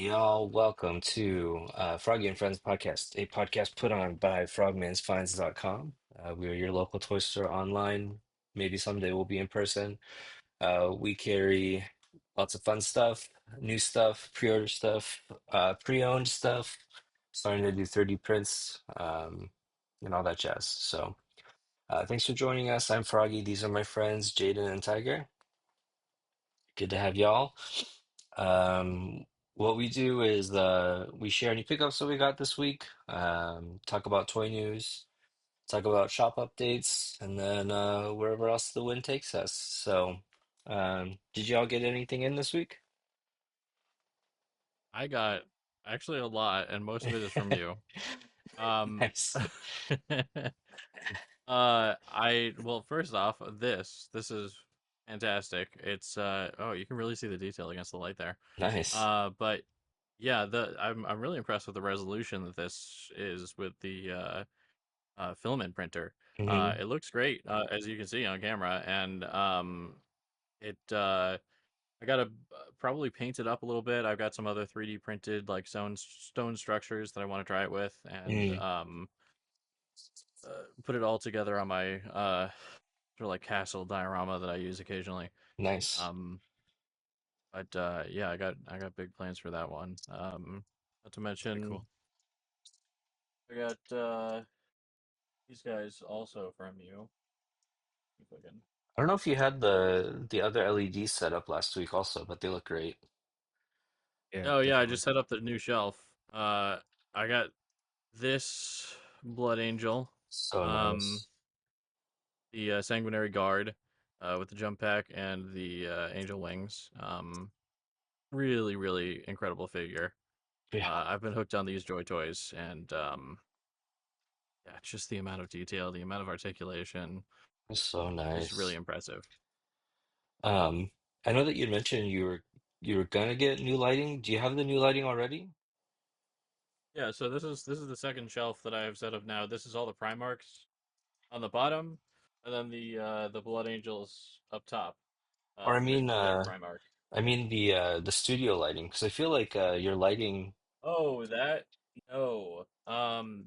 Y'all, welcome to Froggy and Friends podcast, a podcast put on by frogmansfinds.com. We are your local toy store online. Maybe someday we'll be in person. We carry lots of fun stuff, new stuff, pre-order stuff, pre-owned stuff, starting to do 3D prints, and all that jazz. So, thanks for joining us. I'm Froggy. These are my friends, Jaden and Tiger. Good to have y'all. What we do is we share any pickups that we got this week, talk about toy news, talk about shop updates, and then wherever else the wind takes us. So, did y'all get anything in this week? I got actually a lot, and most of it is from you. Um, Nice. I well, first off, this is fantastic. It's oh, you can really see the detail against the light there. Nice. But yeah, I'm really impressed with the resolution that this is with the filament printer. Hmm. It looks great, as you can see on camera, and it I gotta probably paint it up a little bit. I've got some other 3D printed like stone structures that I want to try it with, and Hmm. put it all together on my sort of like castle diorama that I use occasionally. Nice. Um, but yeah, I got big plans for that one. Not to Very mention, cool. I got these guys also from you. If I can. I don't know if you had the other LEDs set up last week also, but they look great. Yeah, Oh yeah, I definitely. just set up the new shelf. I got this Blood Angel. So Um, nice. the Sanguinary Guard with the jump pack and the Angel Wings. Really, really incredible figure. Yeah, I've been hooked on these Joy Toys, and yeah, just the amount of detail, the amount of articulation, so just really nice. impressive. Um, I know that you mentioned you were gonna get new lighting. Do you have the new lighting already? Yeah, so this is the second shelf that I have set up now. This is all the Primarchs on the bottom, and then the Blood Angels up top Or with their Primarch. I mean the studio lighting, because I feel like your lighting. Oh, that no.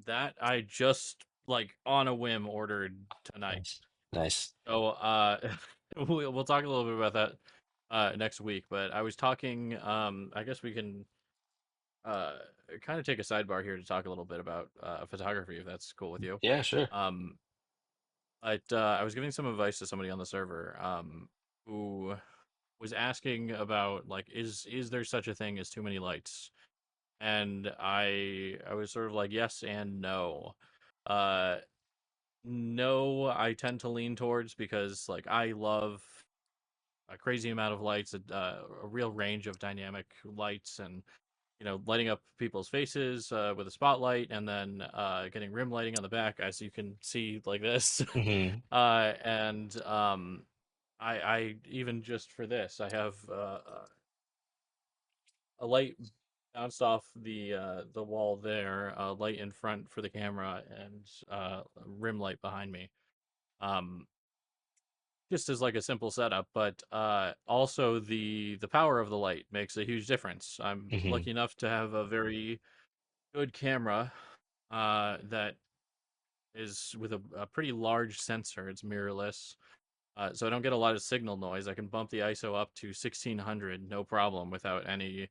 That I just like on a whim ordered tonight. Nice, nice. So we'll talk a little bit about that next week, but I was talking I guess we can uh kind of take a sidebar here to talk a little bit about photography if that's cool with you. Yeah, sure. Um I was giving some advice to somebody on the server who was asking about like is there such a thing as too many lights? And I was sort of like yes and no. Uh no, I tend to lean towards because like I love a crazy amount of lights, a real range of dynamic lights, and lighting up people's faces with a spotlight, and then getting rim lighting on the back, as you can see like this. Hmm. And I even just for this, I have a light bounced off the wall there, a light in front for the camera, and rim light behind me. Um, just as like a simple setup, but also the power of the light makes a huge difference. I'm Hmm. lucky enough to have a very good camera that is with a pretty large sensor. It's mirrorless, so I don't get a lot of signal noise. I can bump the ISO up to 1600, no problem, without any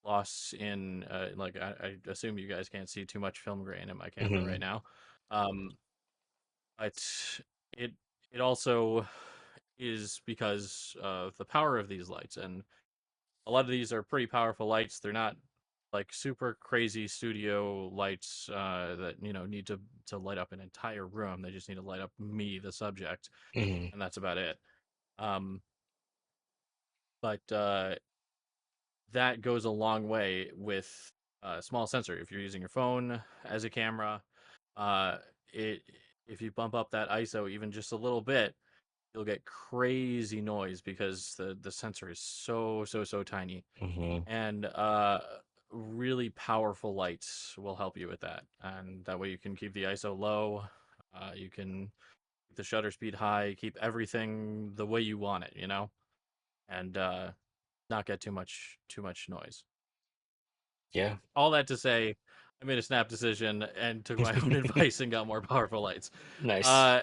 loss in like I assume you guys can't see too much film grain in my camera right Hmm. now. Um, but it it also is because of the power of these lights, and a lot of these are pretty powerful lights. They're not like super crazy studio lights that need to light up an entire room. They just need to light up me, the subject, Hmm. and that's about it. Um, but that goes a long way with a small sensor. If you're using your phone as a camera, uh, it if you bump up that ISO even just a little bit, you'll get crazy noise because the sensor is so tiny. Hmm. And really powerful lights will help you with that. And that way you can keep the ISO low. You can keep the shutter speed high, keep everything the way you want it, and not get too much noise. Yeah. All that to say, I made a snap decision and took my own advice and got more powerful lights. Nice. Uh,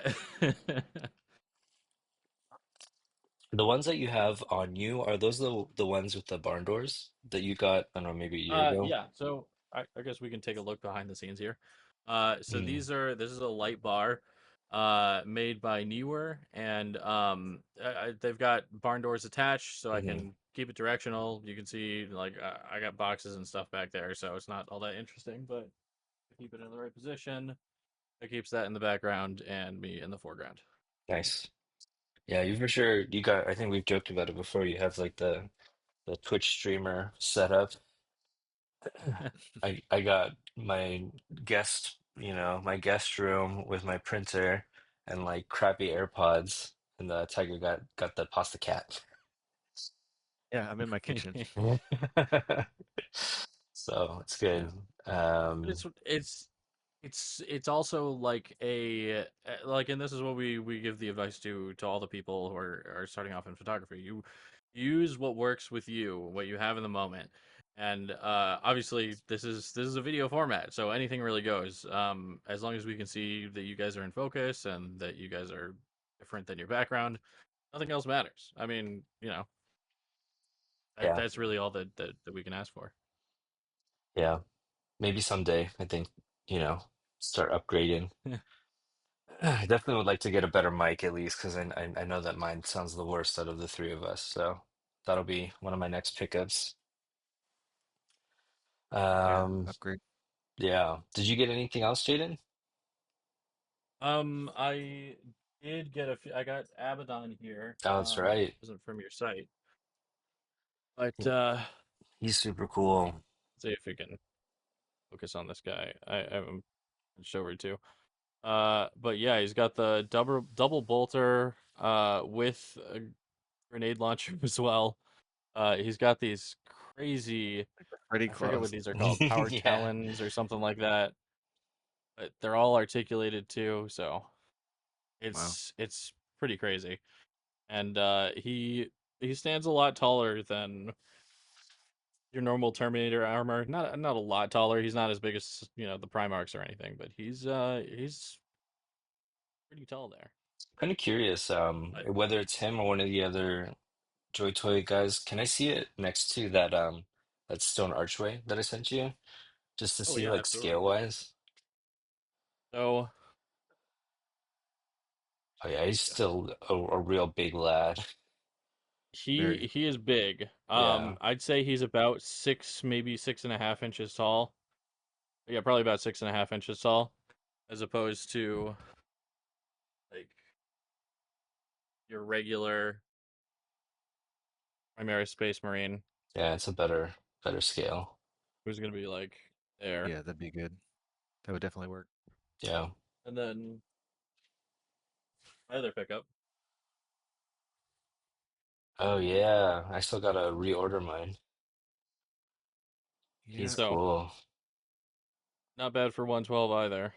The ones that you have on you, are those the ones with the barn doors that you got, I don't know, maybe a year ago? yeah. So I guess we can take a look behind the scenes here. So Mm, this is a light bar, made by Newer, and they've got barn doors attached, so I hmm. can keep it directional. You can see like I got boxes and stuff back there, so it's not all that interesting, but I keep it in the right position. It keeps that in the background and me in the foreground. Nice. Yeah, you for sure you got, I think we've joked about it before. You have like the Twitch streamer setup. I got my guest, my guest room with my printer and like crappy AirPods, and the Tiger got the pasta cat. Yeah, I'm in my kitchen. So it's Yeah. good. But Um, it's also like like, and this is what we give the advice to all the people who are starting off in photography. You use what works with you, what you have in the moment. And obviously this is a video format, so anything really goes. As long as we can see that you guys are in focus and that you guys are different than your background, nothing else matters. I mean, yeah, that's really all that we can ask for. yeah. Maybe someday, I think, start upgrading. I definitely would like to get a better mic at least because I know that mine sounds the worst out of the three of us. So that'll be one of my next pickups. Yeah, Um, upgrade. yeah. Did you get anything else, Jaden? I did get a few. I got Abaddon here. Oh, that's right. Wasn't from your site, but He's super cool. see if we can focus on this guy. I'm switched over to. But yeah, he's got the double bolter with a grenade launcher as well. He's got these crazy. Freddy I forget what claws. these are called, power Yeah, talons or something like that. But they're all articulated too, so Wow. it's pretty crazy. And he stands a lot taller than your normal Terminator armor. Not a lot taller. He's not as big as the Primarchs or anything, but he's pretty tall there. kind of curious, But whether it's him or one of the other Joy Toy guys. Can I see it next to that stone archway that I sent you? Just to oh see yeah, like absolutely. scale wise. So Oh yeah, he's Yeah. still a real big lad. Very. he is big. Yeah. I'd say he's about six, maybe 6.5 inches tall. Yeah, probably about 6.5 inches tall, as opposed to like your regular Primaris Space Marine, Yeah, it's a better scale. who's gonna be like there. Yeah, that'd be good. That would definitely work. Yeah. And then my other pickup. Oh yeah, I still gotta reorder mine. He's Yeah. So cool. not bad for 112 either.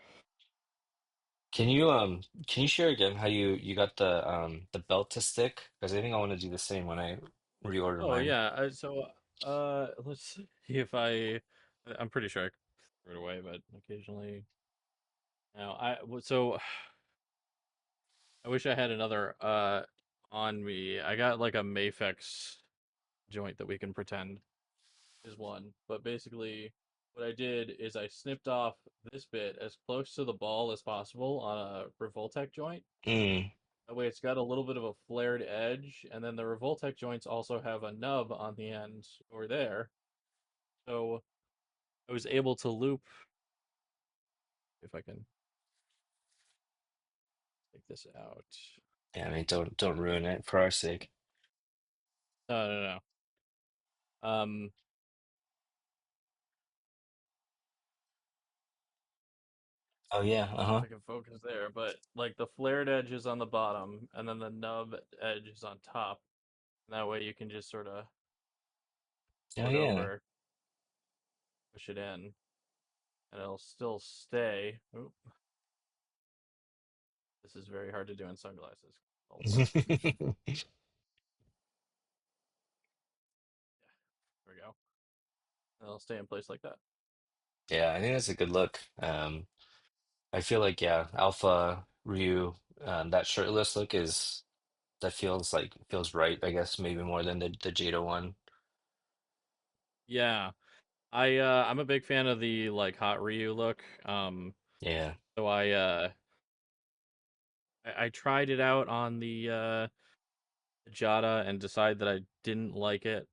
Can you share again how you got the belt to stick? Because I think I want to do the same when I reorder Oh mine. yeah. Let's see if I'm pretty sure I threw it away, but occasionally. Now so I wish I had another on me. I got like a Mafex joint that we can pretend is one, but basically what I did is I snipped off this bit as close to the ball as possible on a Revoltech joint. Mm, That way it's got a little bit of a flared edge, and then the Revoltech joints also have a nub on the end over there. So I was able to loop, if I can take this out. yeah, I mean, don't ruin it for our sake. No, no, no. Um, Oh yeah, if uh-huh. I can focus there, but like the flared edge is on the bottom, and then the nub edge is on top. And that way you can just sort of Oh pull it yeah. over, push it in, and it'll still stay. Oop, this is very hard to do in sunglasses. Hold on. There we go. I'll stay in place like that. Yeah, I think that's a good look. I feel like yeah, Alpha Ryu, that shirtless look is that feels right. I guess maybe more than the Jada one. Yeah, I'm a big fan of the like hot Ryu look. Yeah. So I tried it out on the Jada and decided that I didn't like it.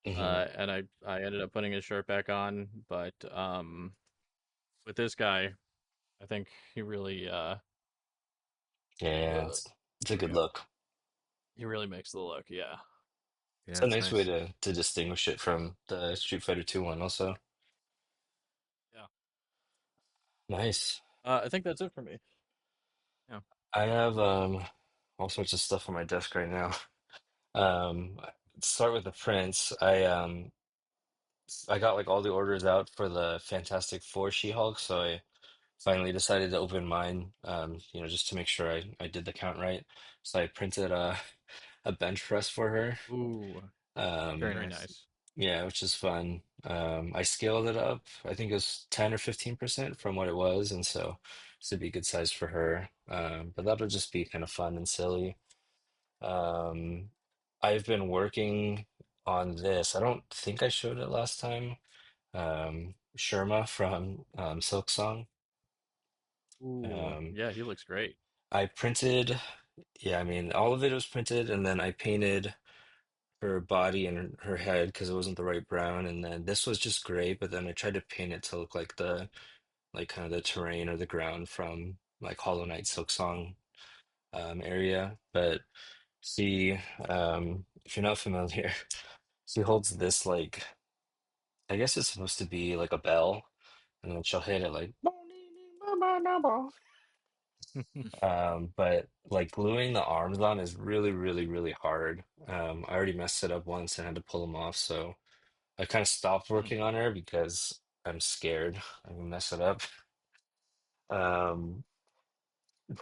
Hmm. And I ended up putting his shirt back on, but with this guy, I think he really Yeah, uh it's a there we good go. look. He really makes the look. Yeah. Yeah, It's a that's nice way nice. to distinguish it from the Street Fighter 2 one also. Yeah. Nice. I think that's it for me. Yeah. I have all sorts of stuff on my desk right now. Um, start with the prints. I got like all the orders out for the Fantastic Four She-Hulk, so I finally decided to open mine, just to make sure I did the count right. So I printed a bench press for her. Ooh, Very Um, very nice. nice. yeah, which is fun. I scaled it up. I think it was 10 or 15% from what it was, and so this would be a good size for her. But that'll just be kind of fun and silly. Um, I've been working on this. I don't think I showed it last time. Sherma from Silk Song. Ooh, Um, yeah, he looks great. I printed, yeah, I mean, all of it was printed, and then I painted her body and her head because it wasn't the right brown, and then this was just gray, but then I tried to paint it to look like like kind of the terrain or the ground from like Hollow Knight Silk Song area. But see, if you're not familiar, she holds this like I guess it's supposed to be like a bell, and then she'll hit it like. But like gluing the arms on is really, really, really hard. I already messed it up once and had to pull them off, so I kind of stopped Hmm. working on her because I'm scared I'm gonna mess it up. Um,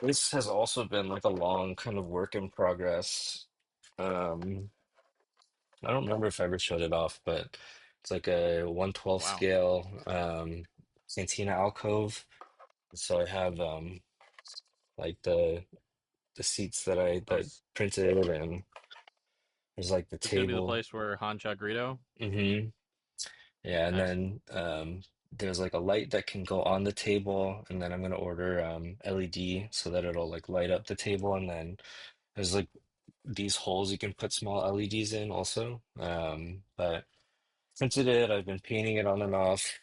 this has also been like a long kind of work in progress. Um, I don't remember if I ever showed it off, but it's like a Oh 1/12 wow, scale Santina alcove. So I have like the seats that nice. printed, and there's like the It's gonna be the table. place where Hancha Greedo. Hmm. Yeah, and Nice. then there's like a light that can go on the table, and then I'm gonna order LED so that it'll like light up the table, and then there's like these holes you can put small LEDs in also. But printed it, I've been painting it on and off.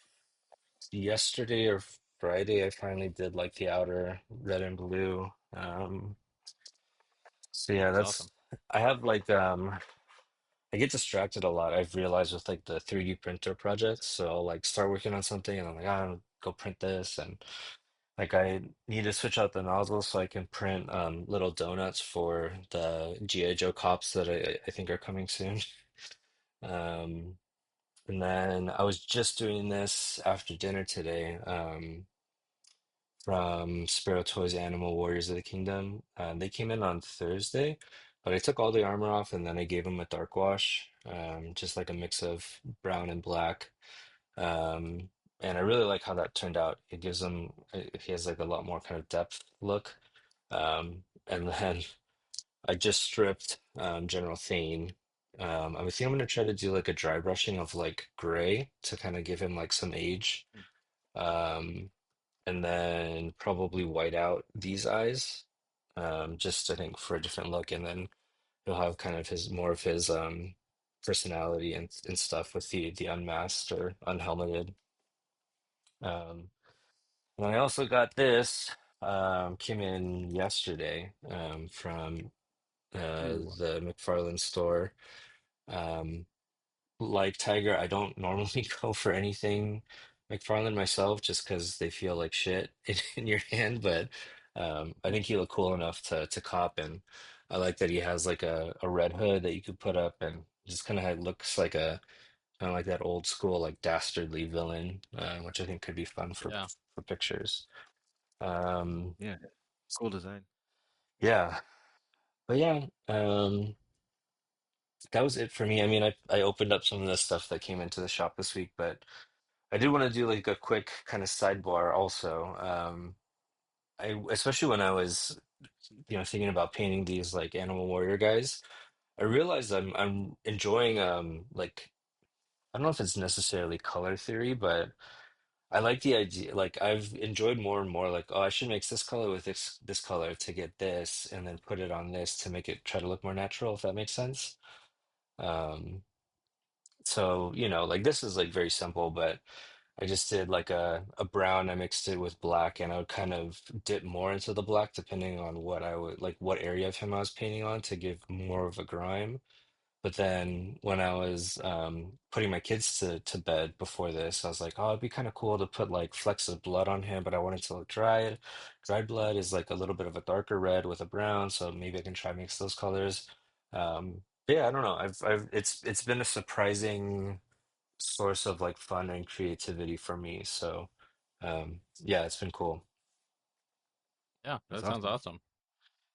Yesterday or Friday, I finally did like the outer red and blue. So yeah, That's awesome. I have like I get distracted a lot. I've realized with like the 3D printer projects. So I'll like start working on something and I'm like, I'll go print this. And like I need to switch out the nozzle so I can print little donuts for the G.I. Joe cops that I think are coming soon. Um, and then I was just doing this after dinner today. From Sparrow Toys Animal Warriors of the Kingdom. They came in on Thursday, but I took all the armor off and then I gave them a dark wash, just like a mix of brown and black. Um, and I really like how that turned out. It gives them, he has like a lot more kind of depth look. And then I just stripped General Thane. I think I'm gonna try to do like a dry brushing of like gray to kind of give him like some age. Hmm. Um, and then probably white out these eyes, just I think for a different look, and then he'll have kind of his more of his personality and stuff with the unmasked or unhelmeted. Um, and I also got this came in yesterday from Ooh, the McFarlane store. Um, like Tiger, I don't normally go for anything McFarlane myself just because they feel like shit in your hand. But I think he looked cool enough to cop, and I like that he has like a red hood that you could put up, and just kind of looks like a kind of like that old school like dastardly villain, which I think could be fun yeah. for pictures. Um, Yeah, cool design. yeah, but yeah. that was it for me. I mean, I opened up some of the stuff that came into the shop this week, but I did want to do like a quick kind of sidebar also. I especially when I was, thinking about painting these like Animal Warrior guys, I realized I'm enjoying like I don't know if it's necessarily color theory, but I like the idea. Like I've enjoyed more and more like, oh, I should mix this color with this color to get this, and then put it on this to make it try to look more natural, if that makes sense. Um, so, like this is like very simple, but I just did like a brown, I mixed it with black, and I would kind of dip more into the black depending on what I would like what area of him I was painting on to give more of a grime. But then when I was putting my kids to bed before this, I was like, oh, it'd be kind of cool to put like flecks of blood on him, but I wanted to look dried. Dried blood is like a little bit of a darker red with a brown, so maybe I can try mix those colors. But yeah, I don't know. It's been a surprising source of like fun and creativity for me. So yeah, it's been cool. Yeah, That's that sounds awesome. awesome.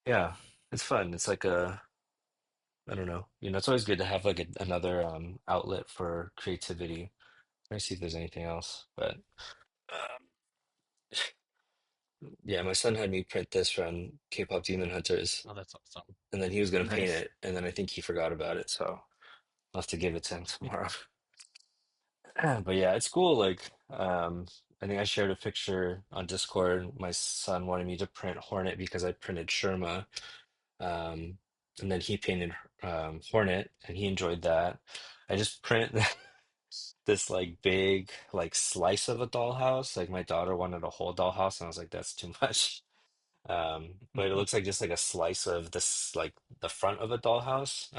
Yeah, it's fun. It's like I don't know. It's always good to have like another outlet for creativity. Let me see if there's anything else. But um, yeah, my son had me print this from K-pop Demon Hunters, Oh, that's awesome. and then he was gonna paint Nice. it, and then I think he forgot about it, so I'll have to give it to him tomorrow. But yeah, it's cool. Like, I think I shared a picture on Discord. My son wanted me to print Hornet because I printed Sherma, um, and then he painted Hornet, and he enjoyed that. I just print this like big like slice of a dollhouse. Like my daughter wanted a whole dollhouse, and I was like, that's too much. But it looks like just like a slice of this like the front of a dollhouse.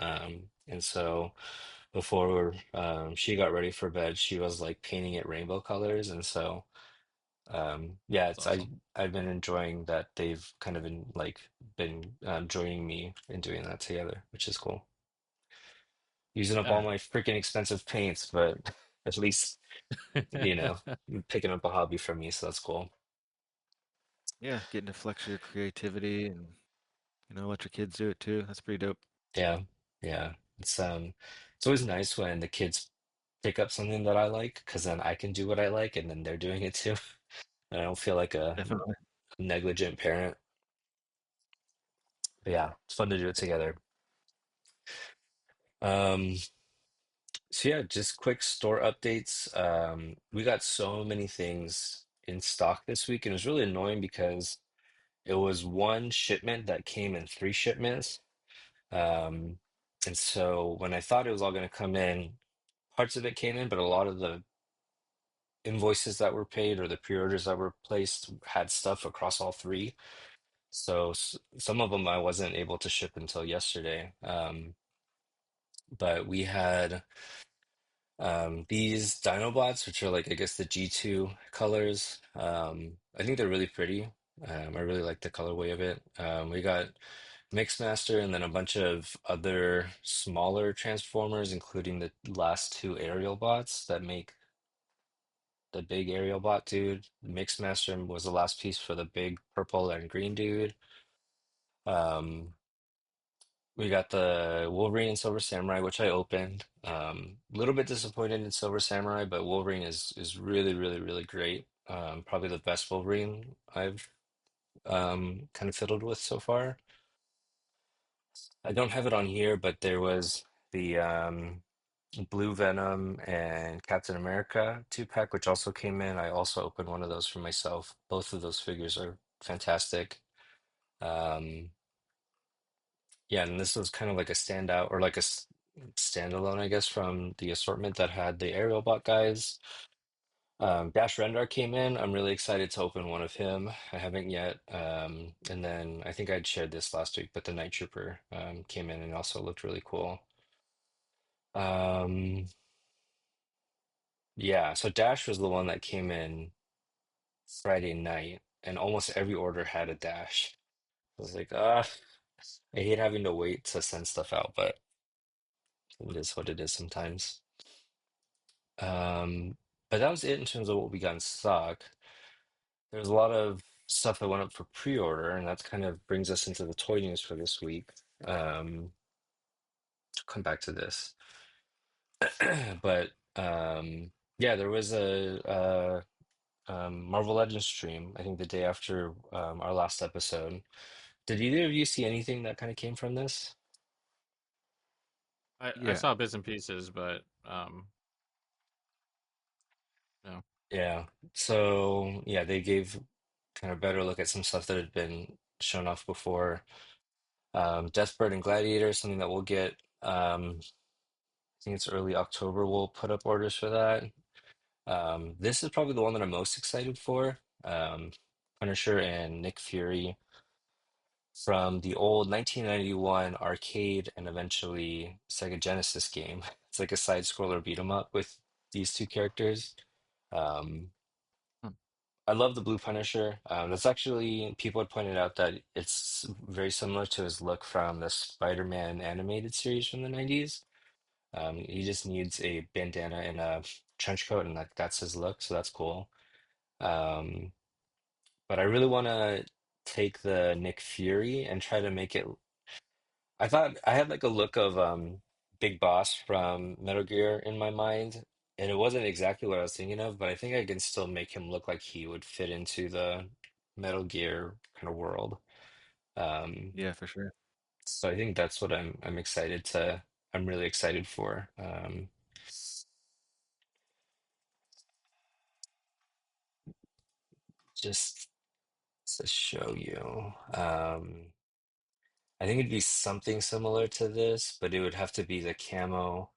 And so before she got ready for bed, she was like painting it rainbow colors, and so yeah, That's awesome. I've been enjoying that they've kind of been joining me in doing that together, which is cool. Using up all Yeah. my freaking expensive paints, but at least you know, picking up a hobby for me, so that's cool. Yeah, getting to flex your creativity and let your kids do it too. That's pretty dope. Yeah, yeah. It's always nice when the kids pick up something that I like, because then I can do what I like, and then they're doing it too. And I don't feel like a Definitely. negligent parent. But yeah, it's fun to do it together. Um, so yeah, just quick store updates. We got so many things in stock this week, and it was really annoying because it was one shipment that came in three shipments. Um, and so when I thought it was all going to come in, parts of it came in, but a lot of the invoices that were paid or the pre-orders that were placed had stuff across all three. So some of them I wasn't able to ship until yesterday. But we had these Dinobots, which are like, I guess, the G2 colors. I think they're really pretty. I really like the colorway of it. We got Mixmaster and then a bunch of other smaller Transformers, including the last two aerial bots that make the big aerial bot dude. Mixmaster was the last piece for the big purple and green dude. Um, we got the Wolverine and Silver Samurai, which I opened. A little bit disappointed in Silver Samurai, but Wolverine is really, really, really great. Probably the best Wolverine I've kind of fiddled with so far. I don't have it on here, but there was the Blue Venom and Captain America two-pack, which also came in. I also opened one of those for myself. Both of those figures are fantastic. Um, yeah, and this was kind of like a standout or like a standalone, I guess, from the assortment that had the aerial bot guys. Dash Rendar came in. I'm really excited to open one of him. I haven't yet. And then I think I'd shared this last week, but the Night Trooper came in and also looked really cool. Um, yeah, so Dash was the one that came in Friday night, and almost every order had a Dash. I was like, I hate having to wait to send stuff out, but it is what it is sometimes. But that was it in terms of what we got in stock. There's a lot of stuff that went up for pre-order, and that kind of brings us into the toy news for this week. Um, come back to this. But yeah, there was a Marvel Legends stream, I think the day after our last episode. Did either of you see anything that kind of came from this? I Yeah, saw bits and pieces, but no. Yeah. So yeah, they gave kind of better look at some stuff that had been shown off before. Deathbird and Gladiator is something that we'll get. I think it's early October. We'll put up orders for that. This is probably the one that I'm most excited for. Punisher and Nick Fury from the old 1991 arcade and eventually Sega Genesis game. It's like a side scroller beat 'em up with these two characters. Um, Hmm. I love the Blue Punisher. That's actually, people had pointed out that it's very similar to his look from the Spider-Man animated series from the 90s. He just needs a bandana and a trench coat, and that's his look, so that's cool. Um, but I really want to take the Nick Fury and try to make it. I thought I had like a look of Big Boss from Metal Gear in my mind, and it wasn't exactly what I was thinking of, but I think I can still make him look like he would fit into the Metal Gear kind of world. Um, yeah, for sure. so I think that's what I'm excited to. I'm really excited for. Just to show you. I think it'd be something similar to this, but it would have to be the camo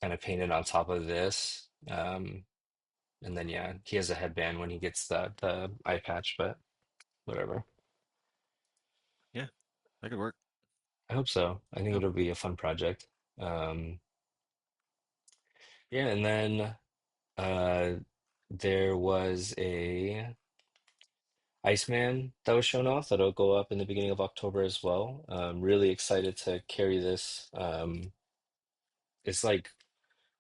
kind of painted on top of this. And then yeah, he has a headband when he gets the eye patch, but whatever. Yeah, that could work. I hope so. I think Yeah. it'll be a fun project. Um, yeah, and then uh, there was a Iceman that was shown off that'll go up in the beginning of October as well. Really excited to carry this. It's like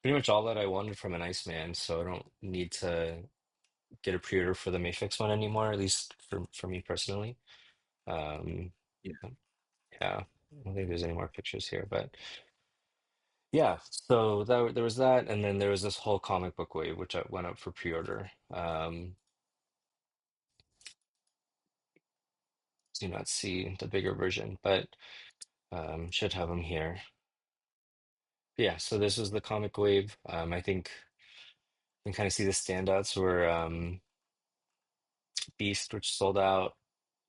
pretty much all that I wanted from an Iceman, so I don't need to get a pre-order for the Mafex one anymore, at least for me personally. Um, Yeah. yeah, I don't think there's any more pictures here, but yeah. So there was that, and then there was this whole comic book wave, which I went up for pre-order. Do not see the bigger version, but should have them here. Yeah. So this was the comic wave. I think you can kind of see the standouts were Beast, which sold out.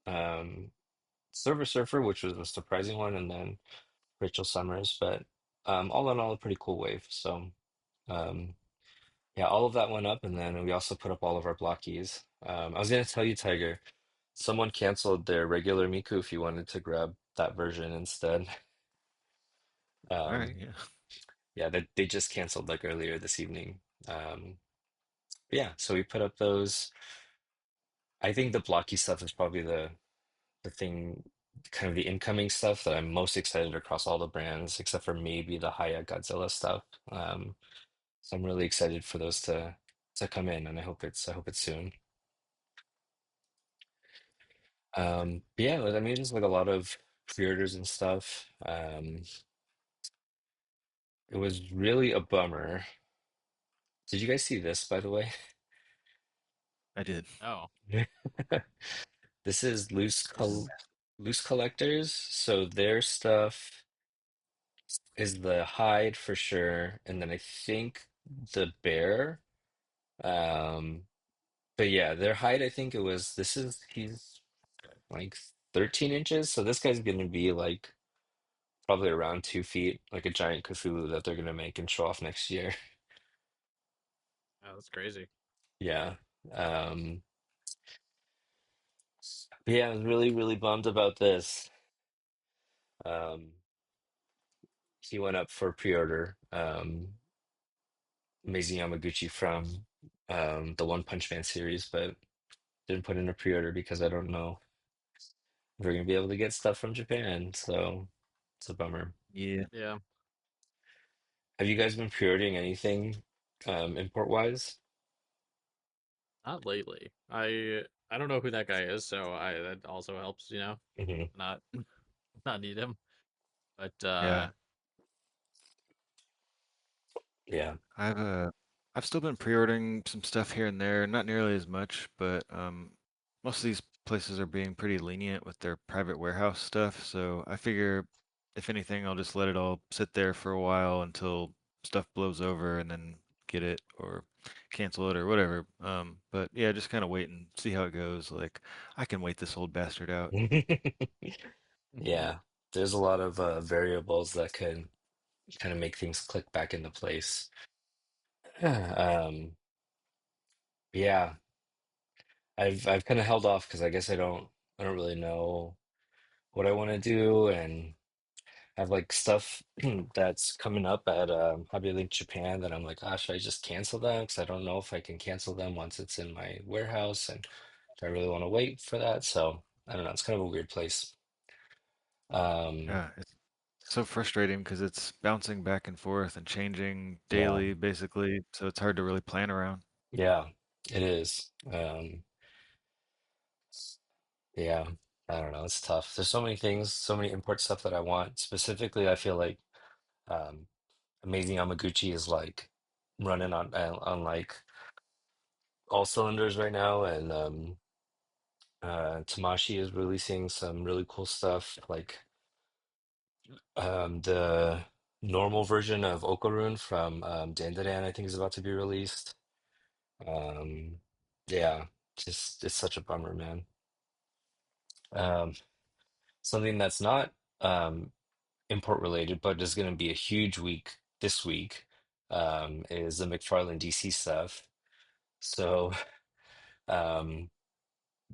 Um, Silver Surfer, which was a surprising one, and then Rachel Summers. But all in all, a pretty cool wave. So um, yeah, all of that went up, and then we also put up all of our Blockies. I was gonna tell you, Tiger, someone canceled their regular Miku if you wanted to grab that version instead. All right. Um, Yeah. yeah, they just canceled like earlier this evening. But yeah, so we put up those. I think the Blocky stuff is probably the thing, kind of the incoming stuff that I'm most excited across all the brands, except for maybe the Haya Godzilla stuff. So I'm really excited for those to come in, and I hope it's soon. But yeah, I mean, just like a lot of pre-orders and stuff. It was really a bummer. Did you guys see this, by the way? I did. Oh. This is It's a mess. Loose Collectors, so their stuff is the hide for sure, and then I think the bear. Um, but yeah, their height, I think it was, he's like 13 inches. So this guy's going to be like probably around 2 feet, like a giant Cthulhu that they're going to make and show off next year. Oh, that's crazy. Yeah. Um, but yeah, I was really, really bummed about this. Um, he went up for pre-order, Maisie Yamaguchi from the One Punch Man series, but didn't put in a pre-order because I don't know if we're going to be able to get stuff from Japan. So it's a bummer. Yeah, Yeah. Have you guys been pre-ordering anything import wise? Not lately. I don't know who that guy is, so I that also helps, Hmm. not not need him. But yeah. Yeah. I've I've still been pre-ordering some stuff here and there, not nearly as much, but most of these places are being pretty lenient with their private warehouse stuff, so I figure if anything, I'll just let it all sit there for a while until stuff blows over and then get it or cancel it or whatever. But yeah, just kind of wait and see how it goes. Like I can wait this old bastard out. Yeah. There's a lot of variables that could kind of make things click back into place. Um, yeah, I've kind of held off because I guess I don't really know what I want to do, and I have like stuff that's coming up at Hobby Link Japan that I'm like, gosh, should I just cancel them? Because I don't know if I can cancel them once it's in my warehouse, and do I really want to wait for that? So I don't know. It's kind of a weird place. Um, Yeah, it's so frustrating because it's bouncing back and forth and changing yeah, daily, basically, so it's hard to really plan around. yeah, it is. Yeah, I don't know. It's tough. There's so many things, so many import stuff that I want. Specifically, I feel like um, Amazing Yamaguchi is like running on like all cylinders right now, and Tamashi is releasing some really cool stuff. Like the normal version of Okarun from Dandadan, I think is about to be released. Um, yeah, just it's such a bummer, man. Um, something that's not import related, but is going to be a huge week this week, is the McFarlane DC stuff. So um,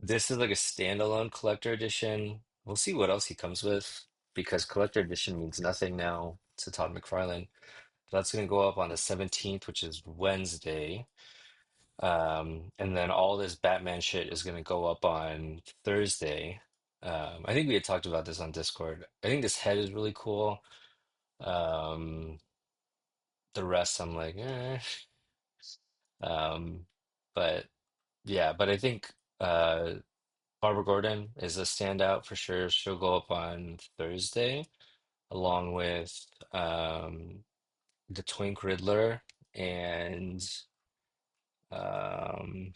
this is like a standalone collector edition. We'll see what else he comes with because collector edition means nothing now to Todd McFarlane. That's going to go up on the 17th, which is Wednesday. And then all this Batman shit is going to go up on Thursday. I think we had talked about this on Discord. I think this head is really cool. Um, the rest, I'm like, eh. Um, but yeah, but I think Barbara Gordon is a standout for sure. She'll go up on Thursday, along with the Twink Riddler and um,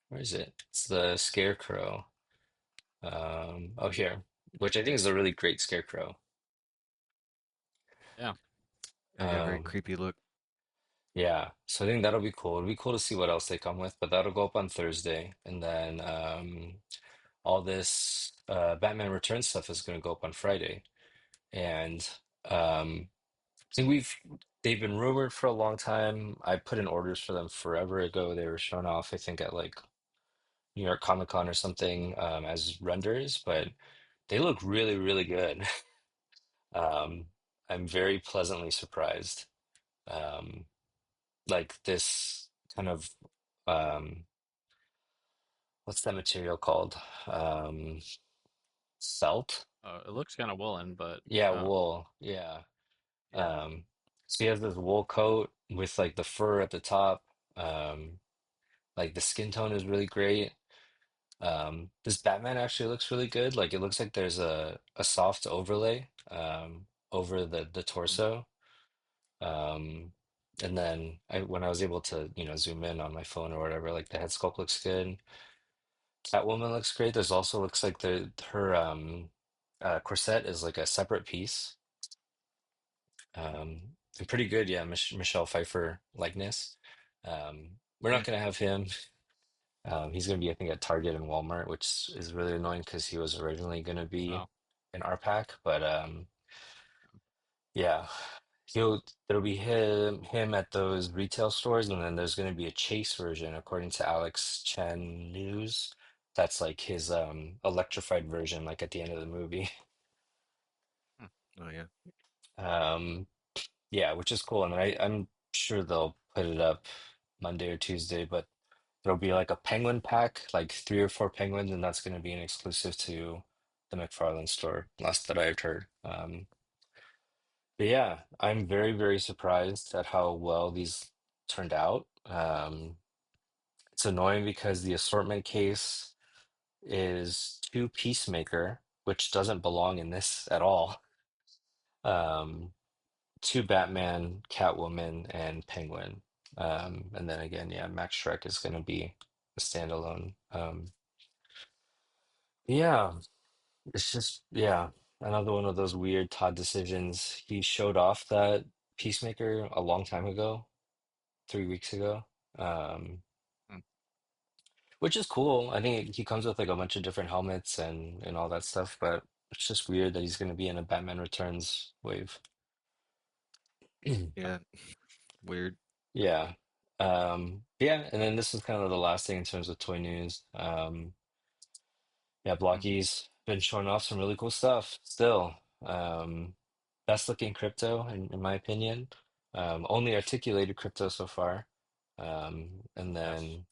where is it? It's the Scarecrow. Oh here, which I think is a really great Scarecrow. Yeah. Yeah, very Um, creepy look. yeah, so I think that'll be cool. It'll be cool to see what else they come with, but that'll go up on Thursday, and then all this Batman Returns stuff is going to go up on Friday. And I think they've been rumored for a long time. I put in orders for them forever ago. They were shown off, I think, at like New York Comic Con or something, as renders, but they look really, really good. Um, I'm very pleasantly surprised. Um, like this kind of um, what's that material called? Um, Felt? It looks kind of woolen, but Yeah, wool. Yeah. yeah. So he has this wool coat with like the fur at the top. Um, like the skin tone is really great. This Batman actually looks really good. Like it looks like there's a soft overlay over the Mm. torso. Um, and then when I was able to, zoom in on my phone or whatever, like the head sculpt looks good. Catwoman looks great. There's also looks like her corset is like a separate piece. And pretty good, yeah. Michelle Pfeiffer likeness. We're not Yeah. gonna have him. He's gonna be, I think, at Target and Walmart, which is really annoying because he was originally gonna be Oh. in our pack. But yeah, he'll there'll be him at those retail stores, and then there's gonna be a Chase version, according to Alex Chen News. That's like his electrified version, like at the end of the movie. Hmm. Oh yeah. Um, yeah, which is cool, and I'm sure they'll put it up Monday or Tuesday, but there'll be like a penguin pack, like three or four penguins, and that's going to be an exclusive to the McFarlane store, last that I've heard. But yeah, I'm very, very surprised at how well these turned out. It's annoying because the assortment case is two Peacemaker, which doesn't belong in this at all. Um, two Batman, Catwoman, and Penguin. And then again, yeah, Max Shrek is going to be a standalone. Yeah, it's just, yeah, another one of those weird Todd decisions. He showed off that Peacemaker a long time ago, 3 weeks ago, um, Mm. which is cool. I think he comes with like a bunch of different helmets and all that stuff, but it's just weird that he's going to be in a Batman Returns wave. Yeah, weird. Yeah. Yeah, and then this is kind of the last thing in terms of toy news. Yeah, Mm. Blocky's been showing off some really cool stuff still. Best looking crypto in my opinion. Only articulated crypto so far. And Yes. then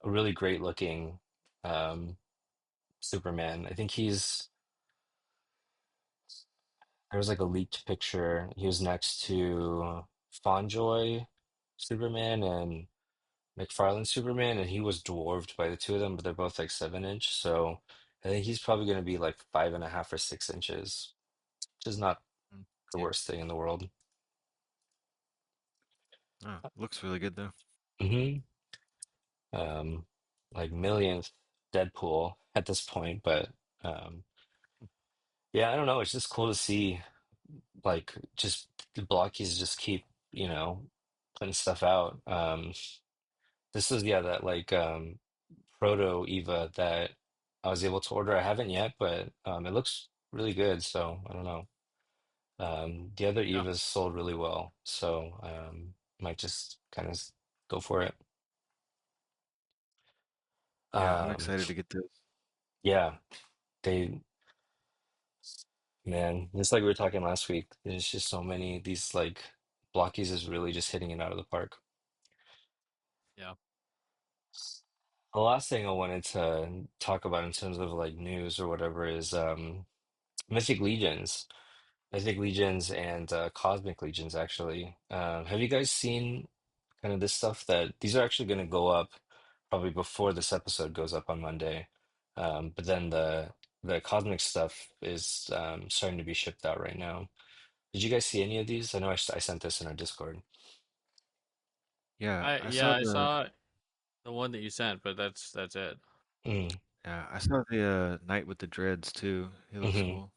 a really great looking um Superman. I think there was like a leaked picture. He was next to Fonjoy Superman and McFarlane Superman, and he was dwarfed by the two of them, but they're both like 7 inch. So I think he's probably going to be like 5.5 or 6 inches, which is not Mm. the Yeah. worst thing in the world. Oh, looks really good though. hmm Um, like millionth Deadpool at this point, but um, yeah, I don't know. It's just cool to see like just the Blockies just keep, putting stuff out. This is yeah that like proto Eva that I was able to order. I haven't yet, but it looks really good. So I don't know. The other Yeah. Evas sold really well, so might just kind of go for it. Yeah, I'm Um, excited to get this. yeah, they man, just like we were talking last week, there's just so many these like Blockies is really just hitting it out of the park. Yeah. The last thing I wanted to talk about in terms of like news or whatever is Mythic Legions. Mythic Legions and Cosmic Legions, actually. Have you guys seen kind of this stuff that these are actually going to go up probably before this episode goes up on Monday? But then the Cosmic stuff is starting to be shipped out right now. Did you guys see any of these? I know I sent this in our Discord. Yeah, I I yeah, saw I the saw the one that you sent, but that's it. Mm, yeah, I saw the knight with the dreads too. He looks hmm cool.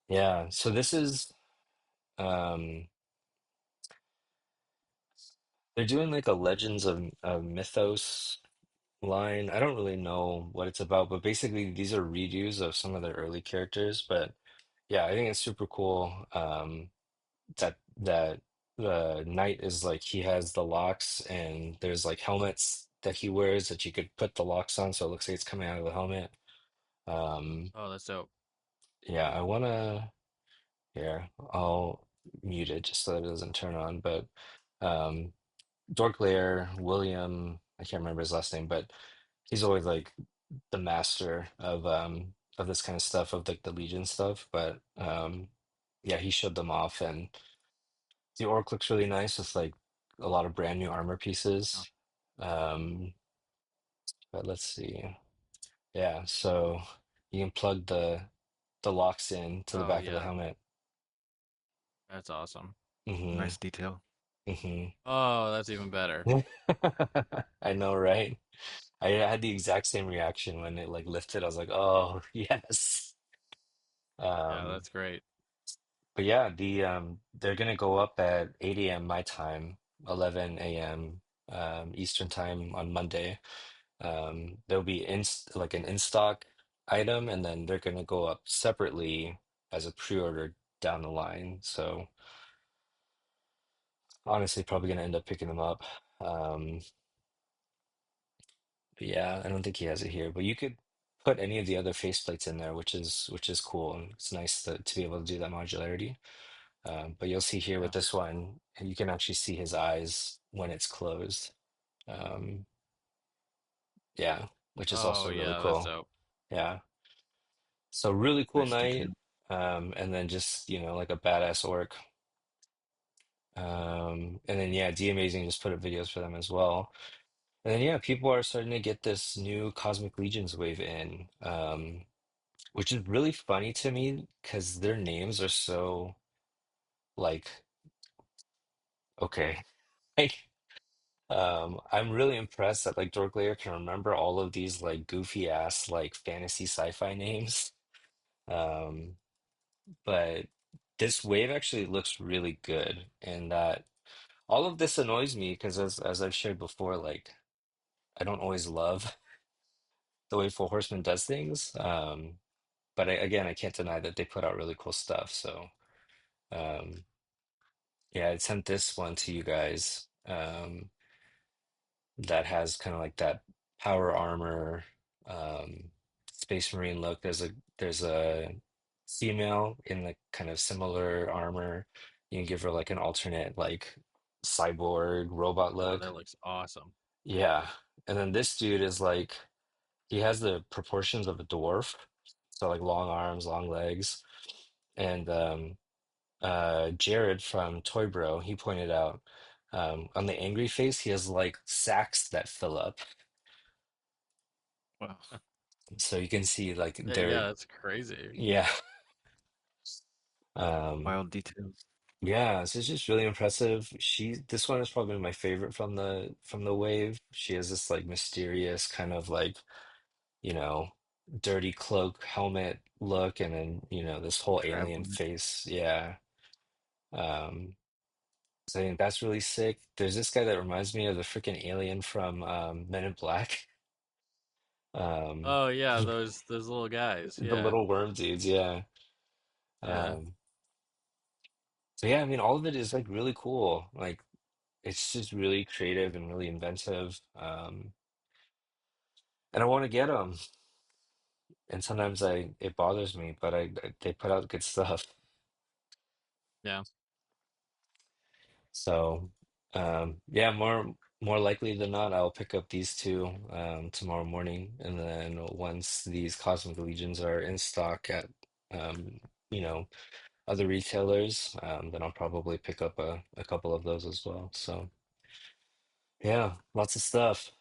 Yeah, so this is um, they're doing like a Legends of Mythos line. I don't really know what it's about, but basically these are redos of some of the early characters. But yeah, I think it's super cool. That the knight is like he has the locks and there's like helmets that he wears that you could put the locks on, so it looks like it's coming out of the helmet. Um, Oh, that's dope. yeah, I wanna here, I'll mute it just so that it doesn't turn on. But um Dork Lair, William, I can't remember his last name, but he's always like the master of this kind of stuff, of like the Legion stuff. But yeah, he showed them off and the orc looks really nice with like a lot of brand new armor Oh, pieces. Um, but let's see. Yeah, so you can plug the locks in to the oh back of the yeah, helmet. that's awesome. hmm Nice detail. hmm Oh, that's even better. I know, right? I had the exact same reaction when it like lifted. I was like, "Oh, yes." Yeah, Um, that's great. but yeah, they're gonna go up at 8 a.m. my time, 11 a.m. Eastern time on Monday. There'll be like an in-stock item, and then they're gonna go up separately as a pre-order down the line. So honestly, probably gonna end up picking them up. Um, but yeah, I don't think he has it here, but you could put any of the other faceplates in there, which is cool, and it's nice to be able to do that modularity. But you'll see here with Yeah. this one, and you can actually see his eyes when it's closed. Um, yeah, which is Oh also really yeah, that's cool. dope. Yeah. So really cool Nice detail. night. And then just, like a badass orc. And then yeah, D Amazing just put up videos for them as well. And then yeah, people are starting to get this new Cosmic Legions wave in, which is really funny to me because their names are so Like, okay. Like, I'm really impressed that like Dorklayer can remember all of these like goofy ass like fantasy sci-fi names. Um, but this wave actually looks really good, and that all of this annoys me because as I've shared before, like I don't always love the way Four Horsemen does things. But again, I can't deny that they put out really cool stuff. So um, yeah, I sent this one to you guys. That has kind of like that power armor, um, Space Marine look. There's a female in the kind of similar armor. You can give her like an alternate like cyborg robot Oh, look. that looks awesome. Yeah. And then this dude is like he has the proportions of a dwarf. So like long arms, long legs. And Jared from Toy Bro, he pointed out on the angry face, he has like sacks that fill up. Wow. So you can see like Yeah, they're that's crazy. yeah. Um Wild details. yeah, so it's just really impressive. This one is probably my favorite from the wave. She has this like mysterious kind of like, you know, dirty cloak helmet look and then, this whole alien Traveling. face. Yeah. Um so I think that's really sick. There's this guy that reminds me of the freaking alien from Men in Black. Um Oh yeah, those little guys. the Yeah, little worm dudes, yeah. yeah, Um so yeah, I mean all of it is like really cool. Like it's just really creative and really inventive. And I want to get them. And sometimes it bothers me, but they put out good stuff. yeah. So yeah, more likely than not, I'll pick up these two tomorrow morning, and then once these Cosmic Legions are in stock at um, you know other retailers, then I'll probably pick up a couple of those as well. So yeah, lots of stuff.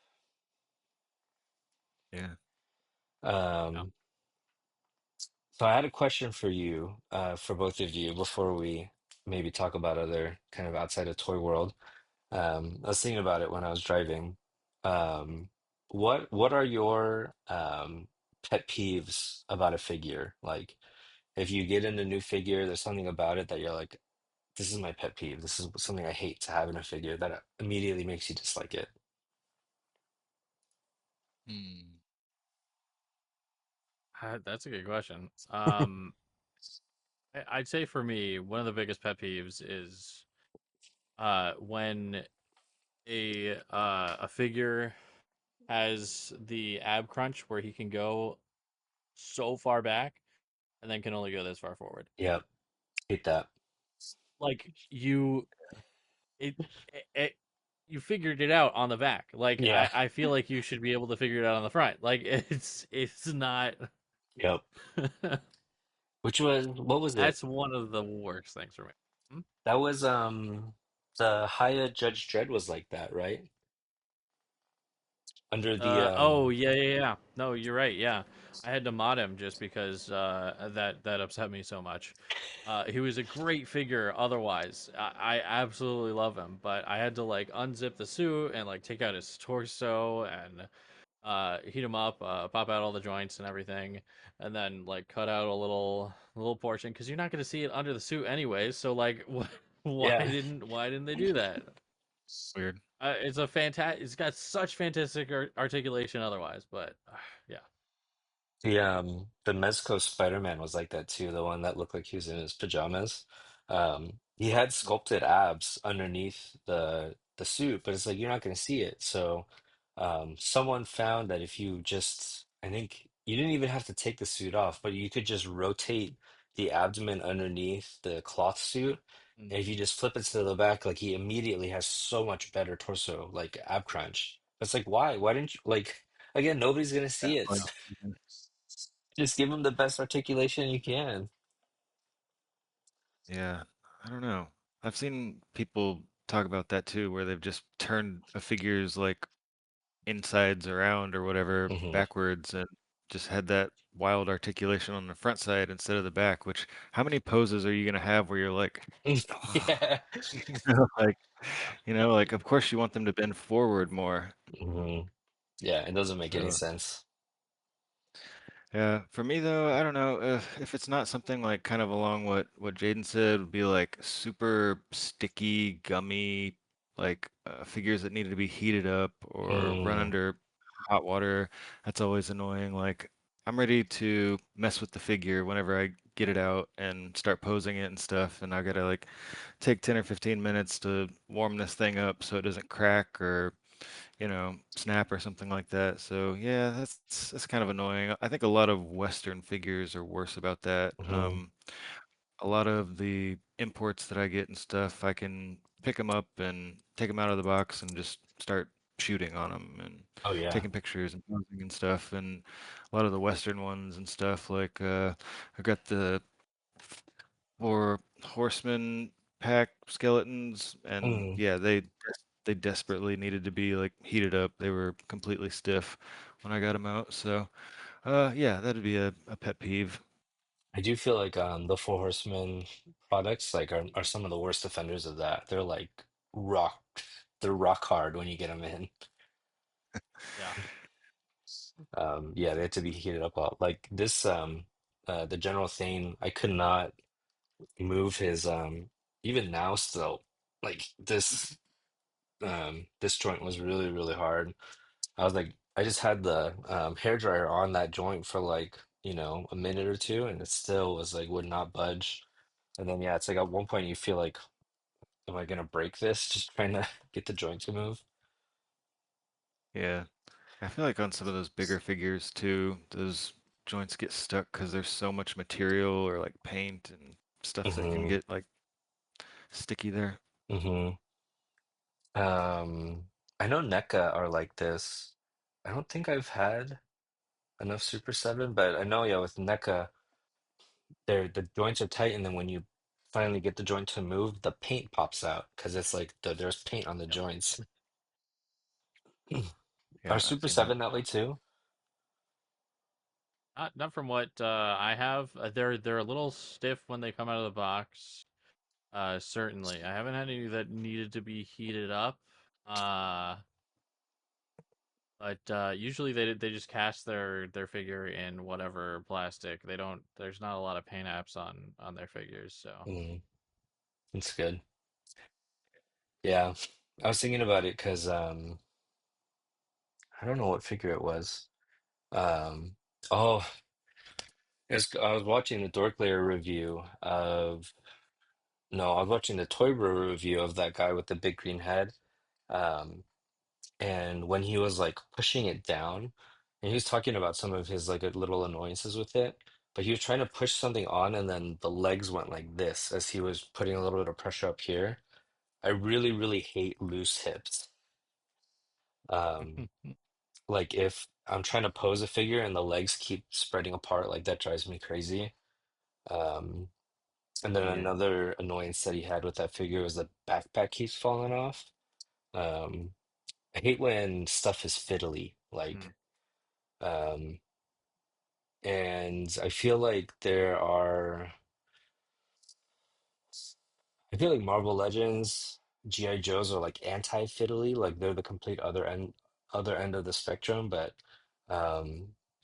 Yeah. Yeah. Um, So I had a question for you, for both of you, before we maybe talk about other kind of outside of toy world. I was thinking about it when I was driving. Um, what are your pet peeves about a figure? Like, if you get in a new figure, there's something about it that you're like, this is my pet peeve. This is something I hate to have in a figure that immediately makes you dislike it. Hmm. That's a good question. I'd say for me, one of the biggest pet peeves is when a figure has the ab crunch where he can go so far back and then can only go this far forward. Yep, hate that. Like it, it you figured it out on the back. Like Yeah, I feel like you should be able to figure it out on the front. Like it's not. yep. What was it? That's one of the worst things for me. Hmm? That was the Haya Judge Dredd was like that, right? Under the Oh yeah, yeah, yeah. No, you're right. Yeah, I had to mod him just because that upset me so much. He was a great figure otherwise. I absolutely love him, but I had to like unzip the suit and like take out his torso and heat him up, pop out all the joints and everything, and then like cut out a little portion because you're not going to see it under the suit anyways. So like, yeah. why didn't they do that? Weird. It's a fantastic. It's got such fantastic articulation otherwise, but yeah, The Mezco Spider-Man was like that too, the one that looked like he was in his pajamas. He had yeah. sculpted abs underneath the suit, but it's like you're not gonna see it. So someone found that if you just I think you didn't even have to take the suit off, but you could just rotate the abdomen underneath the cloth suit. Mm. And if you just flip it to the back, like he immediately has so much better torso, like ab crunch. It's like why? Why didn't you like again, nobody's gonna Yeah. see it. Well, Just give him the best articulation you can. yeah. I don't know. I've seen people talk about that too, where they've just turned a figure's like insides around or whatever Hmm. backwards and just had that wild articulation on the front side instead of the back, which how many poses are you gonna have where you're like, Yeah. like, Yeah. like of course you want them to bend forward more. hmm Yeah, it doesn't make any So sense. yeah, for me though, I don't know if it's not something like kind of along what Jaden said would be like super sticky, gummy, like figures that needed to be heated up or run Mm, under hot water. That's always annoying. Like I'm ready to mess with the figure whenever I get it out and start posing it and stuff, and I gotta like take 10 or 15 minutes to warm this thing up so it doesn't crack or snap or something like that. So yeah, that's kind of annoying. I think a lot of Western figures are worse about that. hmm A lot of the imports that I get and stuff, I can pick them up and take them out of the box and just start shooting on them and Oh yeah. taking pictures and posing and stuff. And a lot of the Western ones and stuff, like I got the four horseman pack skeletons, and Mm. yeah, they desperately needed to be like heated up. They were completely stiff when I got them out. So, yeah, that'd be a pet peeve. I do feel like the Four Horsemen products like are some of the worst offenders of that. They're like rock, they're rock hard when you get them in. Yeah. Yeah, they have to be heated up a lot. Like this, the General Thane, I could not move his even now still. Like this joint was really, really hard. I was like, I just had the hair dryer on that joint for like, a minute or two, and it still was like would not budge. And then yeah, it's like at one point you feel like, am I gonna break this? Just trying to get the joint to move. Yeah, I feel like on some of those bigger figures too, those joints get stuck because there's so much material or like paint and stuff that can hmm get like sticky there. hmm Um, I know NECA are like this. I don't think I've had enough Super 7, but I know, yeah, with NECA, the joints are tight, and then when you finally get the joint to move, the paint pops out because it's like there's paint on the Yep. joints. Are Yeah, I've Super seen that. 7 that way Yeah. too? Not from what I have. They're a little stiff when they come out of the box. Certainly. I haven't had any that needed to be heated up. Uh, but usually they just cast their figure in whatever plastic. They don't. There's not a lot of paint apps on their figures. So Mm, that's good. Yeah, I was thinking about it because I don't know what figure it was. Um, oh, I was watching the Dork Layer review of no, I was watching the Toy Bro review of that guy with the big green head. Um, and when he was like pushing it down, and he was talking about some of his like little annoyances with it, but he was trying to push something on, and then the legs went like this as he was putting a little bit of pressure up here. I really, really hate loose hips. Um, like if I'm trying to pose a figure and the legs keep spreading apart, like that drives me crazy. Um, and then Yeah. another annoyance that he had with that figure was the backpack keeps falling off. Um, I hate when stuff is fiddly, mm, um, and I feel like I feel like Marvel Legends, GI Joes are like anti-fiddly, like they're the complete other end of the spectrum. But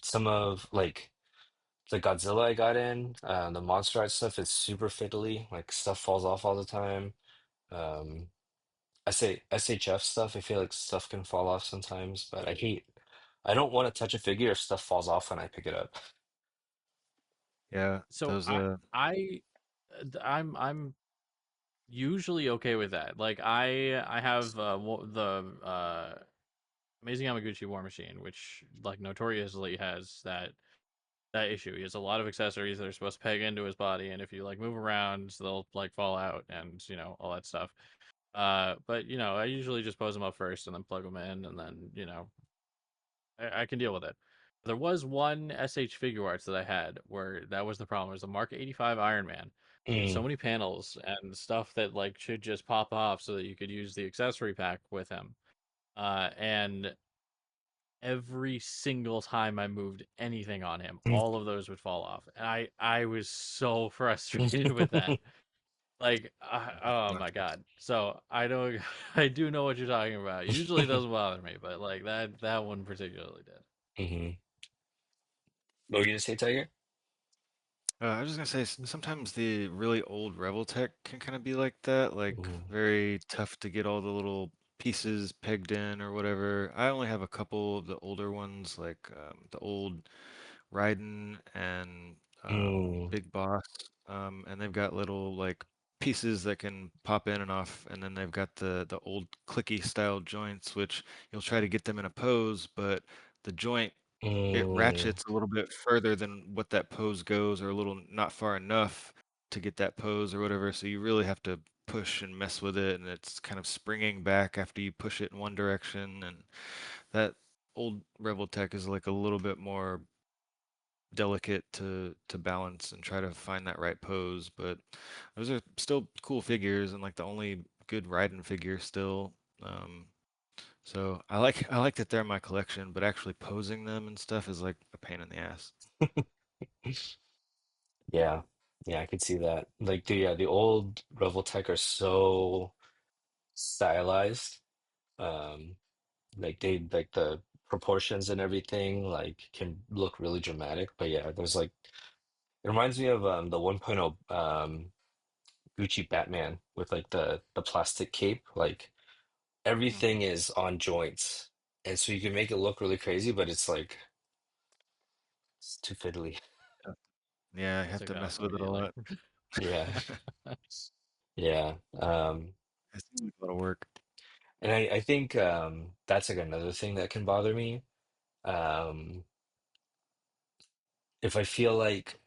some of like the Godzilla I got in, the Monster Art stuff is super fiddly, like stuff falls off all the time. Um, I say SHF stuff, I feel like stuff can fall off sometimes, but I don't want to touch a figure if stuff falls off when I pick it up. Yeah, so those I I'm usually okay with that. Like I have the Amazing Yamaguchi War Machine, which like notoriously has that issue. He has a lot of accessories that are supposed to peg into his body, and if you like move around, they'll like fall out, and all that stuff. But I usually just pose them up first and then plug them in, and then I can deal with it. There was one SH Figuarts that I had where that was the problem. It was the Mark 85 Iron Man. He had so Mm, many panels and stuff that like should just pop off so that you could use the accessory pack with him. And every single time I moved anything on him, all of those would fall off. And I was so frustrated with that. Like, oh my god. So I don't, I do know what you're talking about. Usually it doesn't bother me, but like that one particularly did. Hmm. What were you gonna say, Tiger? I was just gonna say sometimes the really old Revoltech can kind of be like that, like Mm. very tough to get all the little pieces pegged in or whatever. I only have a couple of the older ones, like the old Raiden and Mm. Big Boss, and they've got little like pieces that can pop in and off, and then they've got the old clicky style joints, which you'll try to get them in a pose, but the joint it Mm. ratchets a little bit further than what that pose goes, or a little not far enough to get that pose or whatever. So you really have to push and mess with it, and it's kind of springing back after you push it in one direction. And that old Revoltech is like a little bit more delicate to balance and try to find that right pose. But those are still cool figures and like the only good Raiden figure still. Um, so I like that they're in my collection, but actually posing them and stuff is like a pain in the ass. Yeah, yeah, I could see that. Like the old Revoltech are so stylized. Um, like they like the proportions and everything like can look really dramatic. But yeah, there's like it reminds me of the 1.0 Gucci Batman with like the plastic cape. Like Mm. everything is on joints, and so you can make it look really crazy, but it's like it's too fiddly. Yeah, yeah, I It's have a to kind of mess with funny it a feeling. lot. Yeah, yeah. It seems like a lot of work. And I think that's like another thing that can bother me. Um, if I feel like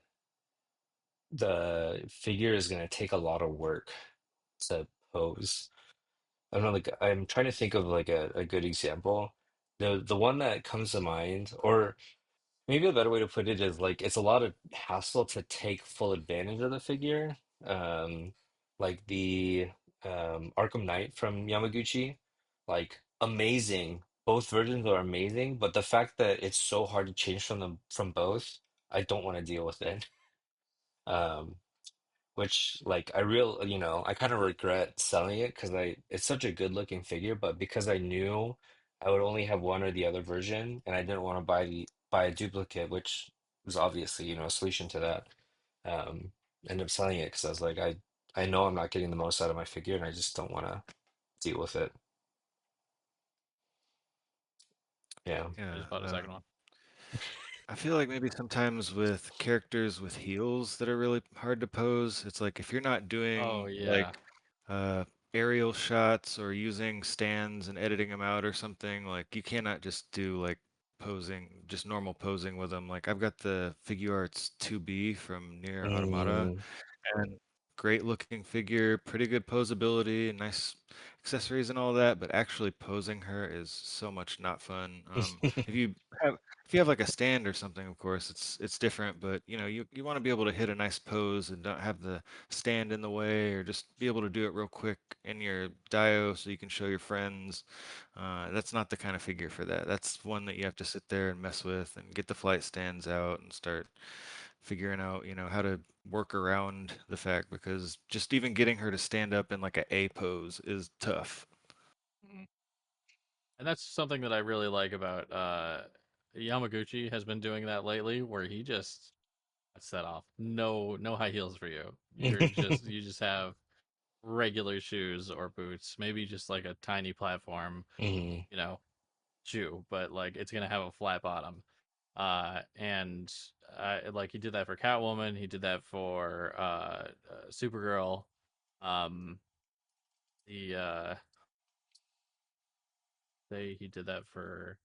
the figure is going to take a lot of work to pose. I don't know, like I'm trying to think of like a good example. The one that comes to mind, or maybe a better way to put it is like it's a lot of hassle to take full advantage of the figure. Like the Arkham Knight from Yamaguchi, like amazing. Both versions are amazing, but the fact that it's so hard to change from both, I don't want to deal with it. Um, which like I kind of regret selling it because I it's such a good looking figure, but because I knew I would only have one or the other version, and I didn't want to buy a duplicate, which was obviously a solution to that. Ended up selling it because I was like, I know I'm not getting the most out of my figure, and I just don't want to deal with it. Yeah. I Yeah, just bought a second one. I feel like maybe sometimes with characters with heels that are really hard to pose, it's like if you're not Oh doing yeah. like uh, aerial shots or using stands and editing them out or something, like you cannot just do like posing, just normal posing with them. Like I've got the Figuarts 2B from Near Automata, Mm. and great looking figure, pretty good posability, nice accessories and all that, but actually posing her is so much not fun. Have if you have like a stand or something, of course, it's different, but you want to be able to hit a nice pose and not have the stand in the way, or just be able to do it real quick in your dio so you can show your friends. That's not the kind of figure for that. That's one that you have to sit there and mess with and get the flight stands out and start figuring out, how to work around the fact because just even getting her to stand up in like a pose is tough. Mm. And that's something that I really like about Yamaguchi has been doing that lately, where he just cuts that off. No high heels for you. You just have regular shoes or boots, maybe just like a tiny platform, Mm. you know, shoe, but like it's gonna have a flat bottom. And like he did that for Catwoman, he did that for Supergirl. Um, the he did that for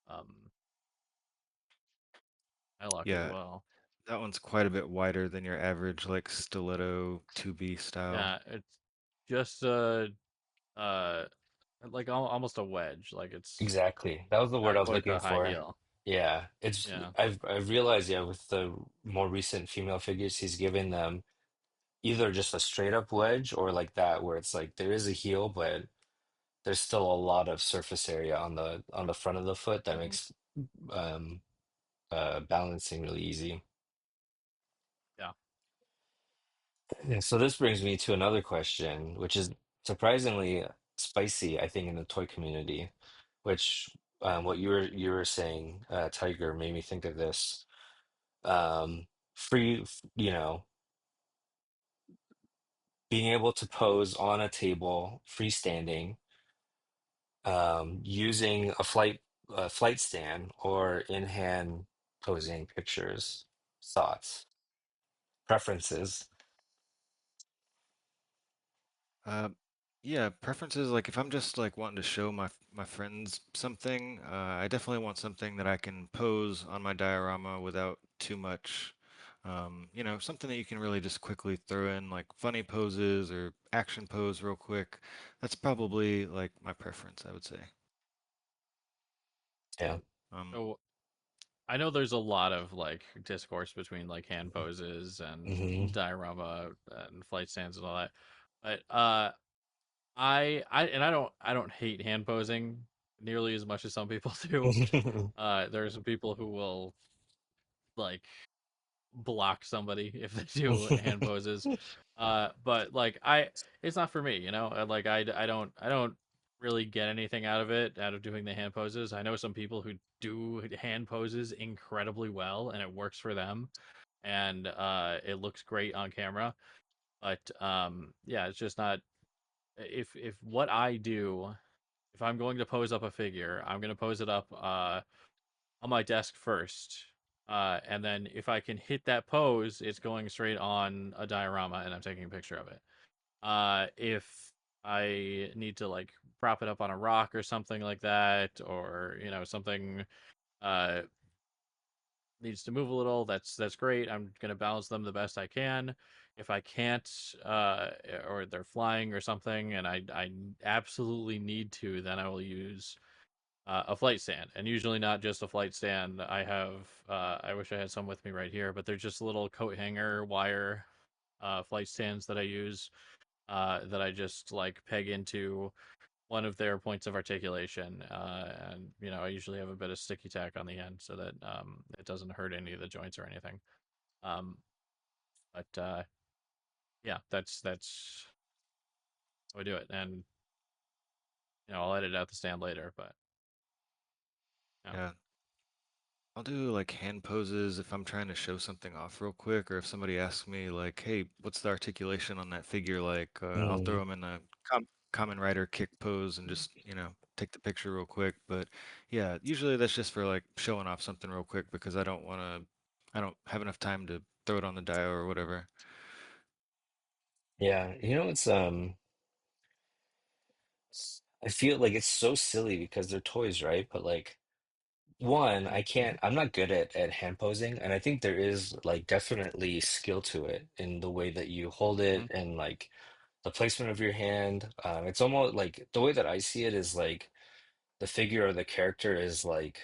um Hylock as Yeah, well. that one's quite a bit wider than your average like stiletto 2B style. Yeah, it's just uh like almost a wedge. Like it's Exactly. That was the word I not was quite looking the high for. heel. Yeah, it's Yeah. I've realized, yeah, with the more recent female figures, he's given them either just a straight up wedge or like that where it's like there is a heel, but there's still a lot of surface area on the front of the foot that Mhm. makes um balancing really easy. Yeah. Yeah, so this brings me to another question, which is surprisingly spicy, I think, in the toy community, which what you were saying, Tiger, made me think of this. Free, you know, being able to pose on a table, freestanding, using a flight stand or in hand posing pictures, thoughts, preferences. Uh, yeah, preferences, like if I'm just like wanting to show my friends something, I definitely want something that I can pose on my diorama without too much, something that you can really just quickly throw in like funny poses or action pose real quick. That's probably like my preference, I would say. Yeah. Um, So I know there's a lot of like discourse between like hand poses and Hmm. diorama and flight stands and all that. But I don't hate hand posing nearly as much as some people do. There are some people who will like block somebody if they do hand poses. But like it's not for me, you know. Like I don't really get anything out of it, out of doing the hand poses. I know some people who do hand poses incredibly well, and it works for them, and it looks great on camera. But yeah, it's just not. If what I do, if I'm going to pose up a figure, I'm going to pose it up on my desk first. And then if I can hit that pose, it's going straight on a diorama and I'm taking a picture of it. If I need to like prop it up on a rock or something like that, or something uh needs to move a little, that's great. I'm gonna balance them the best I can. If I can't, or they're flying or something, and I absolutely need to, then I will use a flight stand, and usually not just a flight stand. I wish I had some with me right here, but they're just little coat hanger wire flight stands that I use that I just like peg into one of their points of articulation, and I usually have a bit of sticky tack on the end so that it doesn't hurt any of the joints or anything. Um, but yeah, that's how I do it, and I'll edit out the stand later, but yeah. yeah, I'll do like hand poses if I'm trying to show something off real quick, or if somebody asks me like, "Hey, what's the articulation on that figure like?" I'll throw Mm. them in a common rider kick pose and just, take the picture real quick. But yeah, usually that's just for like showing off something real quick because I don't have enough time to throw it on the dio or whatever. Yeah, it's I feel like it's so silly because they're toys, right? But like one, Mhm. I'm not good at hand posing, and I think there is like definitely skill to it in the way that you hold Mhm. it and like the placement of your hand. It's almost like the way that I see it is like the figure or the character is like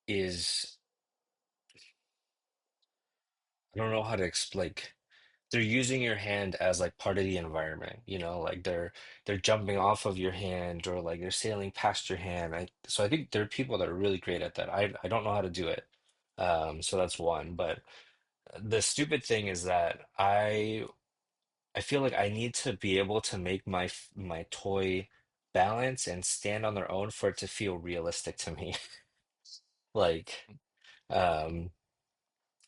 is I don't know how to explain. They're using your hand as like part of the environment, like they're jumping off of your hand or like they're sailing past your hand. So I think there are people that are really great at that. I don't know how to do it. So that's one. But the stupid thing is that I feel like I need to be able to make my toy balance and stand on their own for it to feel realistic to me. Like, um,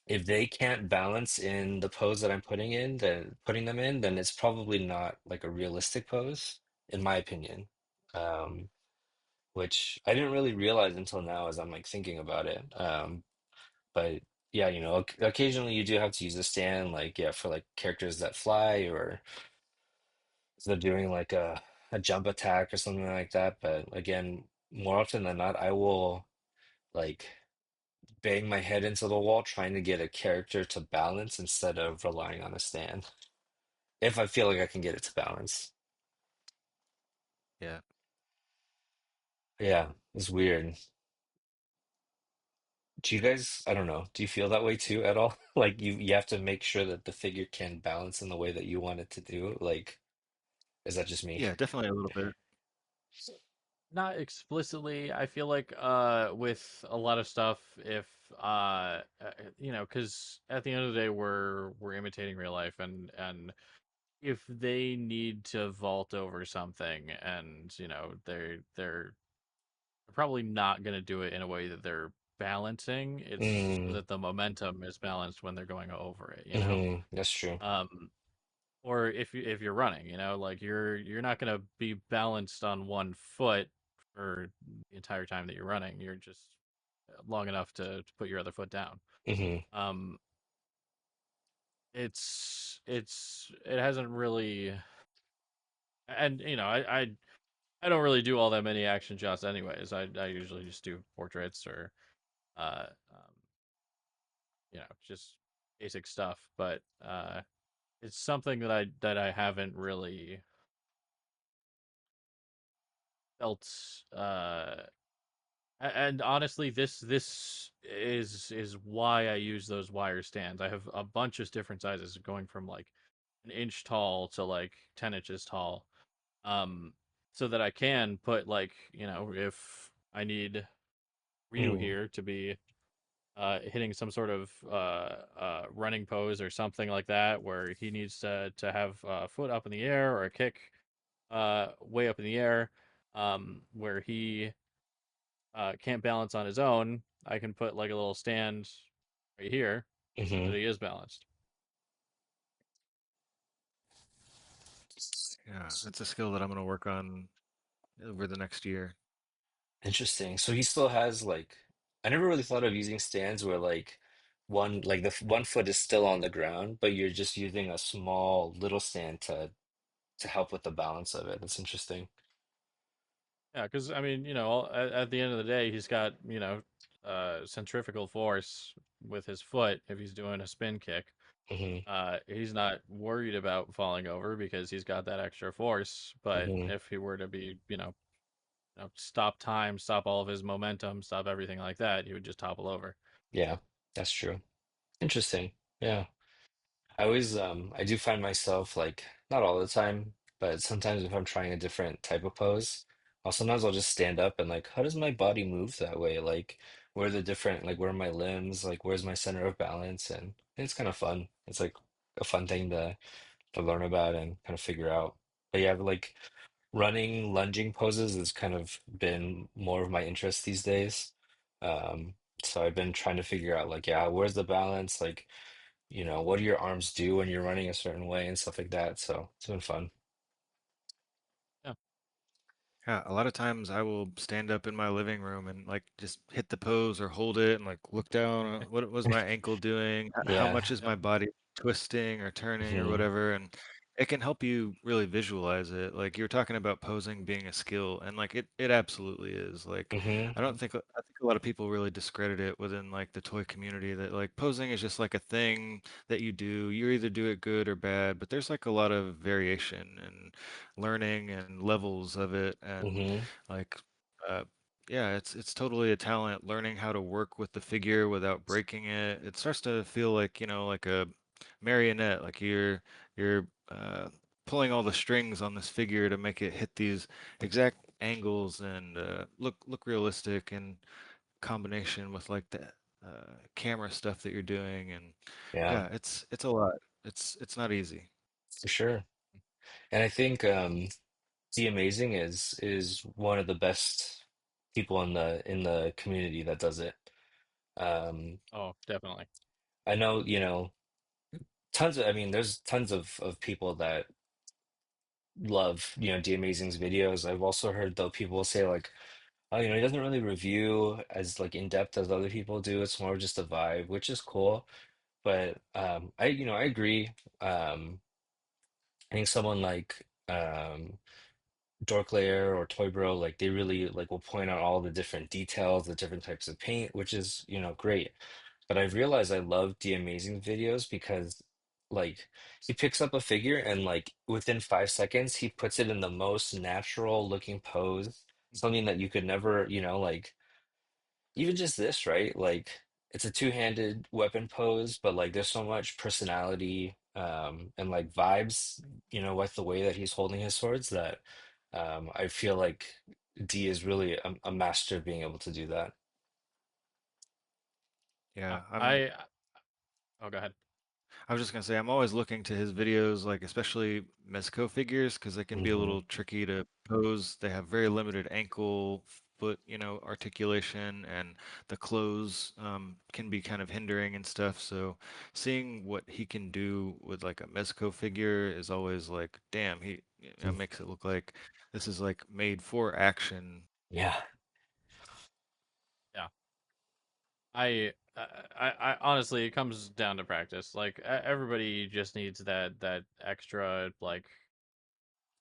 if they can't balance in the pose that I'm putting them in, then it's probably not like a realistic pose, in my opinion. Um, which I didn't really realize until now as I'm like thinking about it. But yeah, occasionally you do have to use a stand, like yeah, for like characters that fly or if they're doing like a jump attack or something like that. But again, more often than not, I will like bang my head into the wall trying to get a character to balance instead of relying on a stand. If I feel like I can get it to balance. Yeah. Yeah, it's weird. Do you guys, I don't know, do you feel that way too at all? Like you have to make sure that the figure can balance in the way that you want it to do. Like, Is that just me? Yeah, definitely a little bit. Not explicitly. I feel like with a lot of stuff, if because at the end of the day, we're imitating real life, and if they need to vault over something, and they're probably not going to do it in a way that they're balancing. It's so Mm, that the momentum is balanced when they're going over it. that's true. Um, or if you're running, like you're not going to be balanced on one foot for the entire time that you're running. You're just long enough to put your other foot down. Hmm. Um, it hasn't really, and I don't really do all that many action shots anyways. I usually just do portraits or uh um, just basic stuff, but it's something that I haven't really felt and honestly, this is why I use those wire stands. I have a bunch of different sizes, going from like an inch tall to like 10 inches tall, um, so that I can put like if I need Ryu Mm, here to be hitting some sort of running pose or something like that, where he needs to have a foot up in the air or a kick way up in the air, where he can't balance on his own. I can put like a little stand right here so hmm. that he is balanced. Yeah, that's a skill that I'm gonna work on over the next year. Interesting. So he still has like, I never really thought of using stands where like one foot is still on the ground, but you're just using a small little stand to help with the balance of it. That's interesting. Yeah, because I mean, at the end of the day, he's got centrifugal force with his foot if he's doing a spin kick. Hmm. He's not worried about falling over because he's got that extra force. But Hmm. if he were to be, stop time, stop all of his momentum, stop everything like that, he would just topple over. Yeah, that's true. Interesting. Yeah. I do find myself like not all the time, but sometimes if I'm trying a different type of pose, sometimes I'll just stand up and like, how does my body move that way? Like, where are the different, like, where are my limbs? Like, where's my center of balance? And it's kind of fun. It's like a fun thing to learn about and kind of figure out. But yeah, like running, lunging poses has kind of been more of my interest these days. Um, so I've been trying to figure out like, yeah, where's the balance? Like, what do your arms do when you're running a certain way and stuff like that. So it's been fun. Yeah. Yeah, a lot of times I will stand up in my living room and like just hit the pose or hold it and like look down. What was my ankle doing? How Yeah. much is my Yep. body twisting or turning or Hmm. whatever? And it can help you really visualize it. Like you were talking about posing being a skill, and like it absolutely is. Like Hmm. I think a lot of people really discredit it within like the toy community that like posing is just like a thing that you do. You either do it good or bad, but there's like a lot of variation and learning and levels of it and Hmm. like uh yeah, it's totally a talent learning how to work with the figure without breaking it. It starts to feel like, like a marionette, like you're pulling all the strings on this figure to make it hit these exact angles and look realistic in combination with like the camera stuff that you're doing and Yeah, yeah, it's a lot. It's not easy. for sure. And I think The Amazing is one of the best people in the community that does it. Um, Oh, definitely. I know, I mean, there's tons of people that love, The Amazing's videos. I've also heard though people say like, oh, he doesn't really review as like in depth as other people do. It's more just a vibe, which is cool. But I agree. I think someone like Dorklayer or Toy Bro, like they really like will point out all the different details, the different types of paint, which is, great. But I've realized I love the Amazing videos because like he picks up a figure and like within 5 seconds he puts it in the most natural looking pose, something that you could never, like even just this, right? Like it's a two-handed weapon pose, but like there's so much personality and like vibes, with the way that he's holding his swords, that I feel like D is really a master of being able to do that. Yeah, Oh, go ahead. I was just gonna say I'm always looking to his videos, like especially Mezco figures, because they can be a Hmm. little tricky to pose. They have very limited ankle, foot, articulation, and the clothes can be kind of hindering and stuff. So seeing what he can do with like a Mezco figure is always like, damn, he makes it look like this is like made for action. Yeah. Yeah. I honestly, it comes down to practice. Like everybody just needs that extra like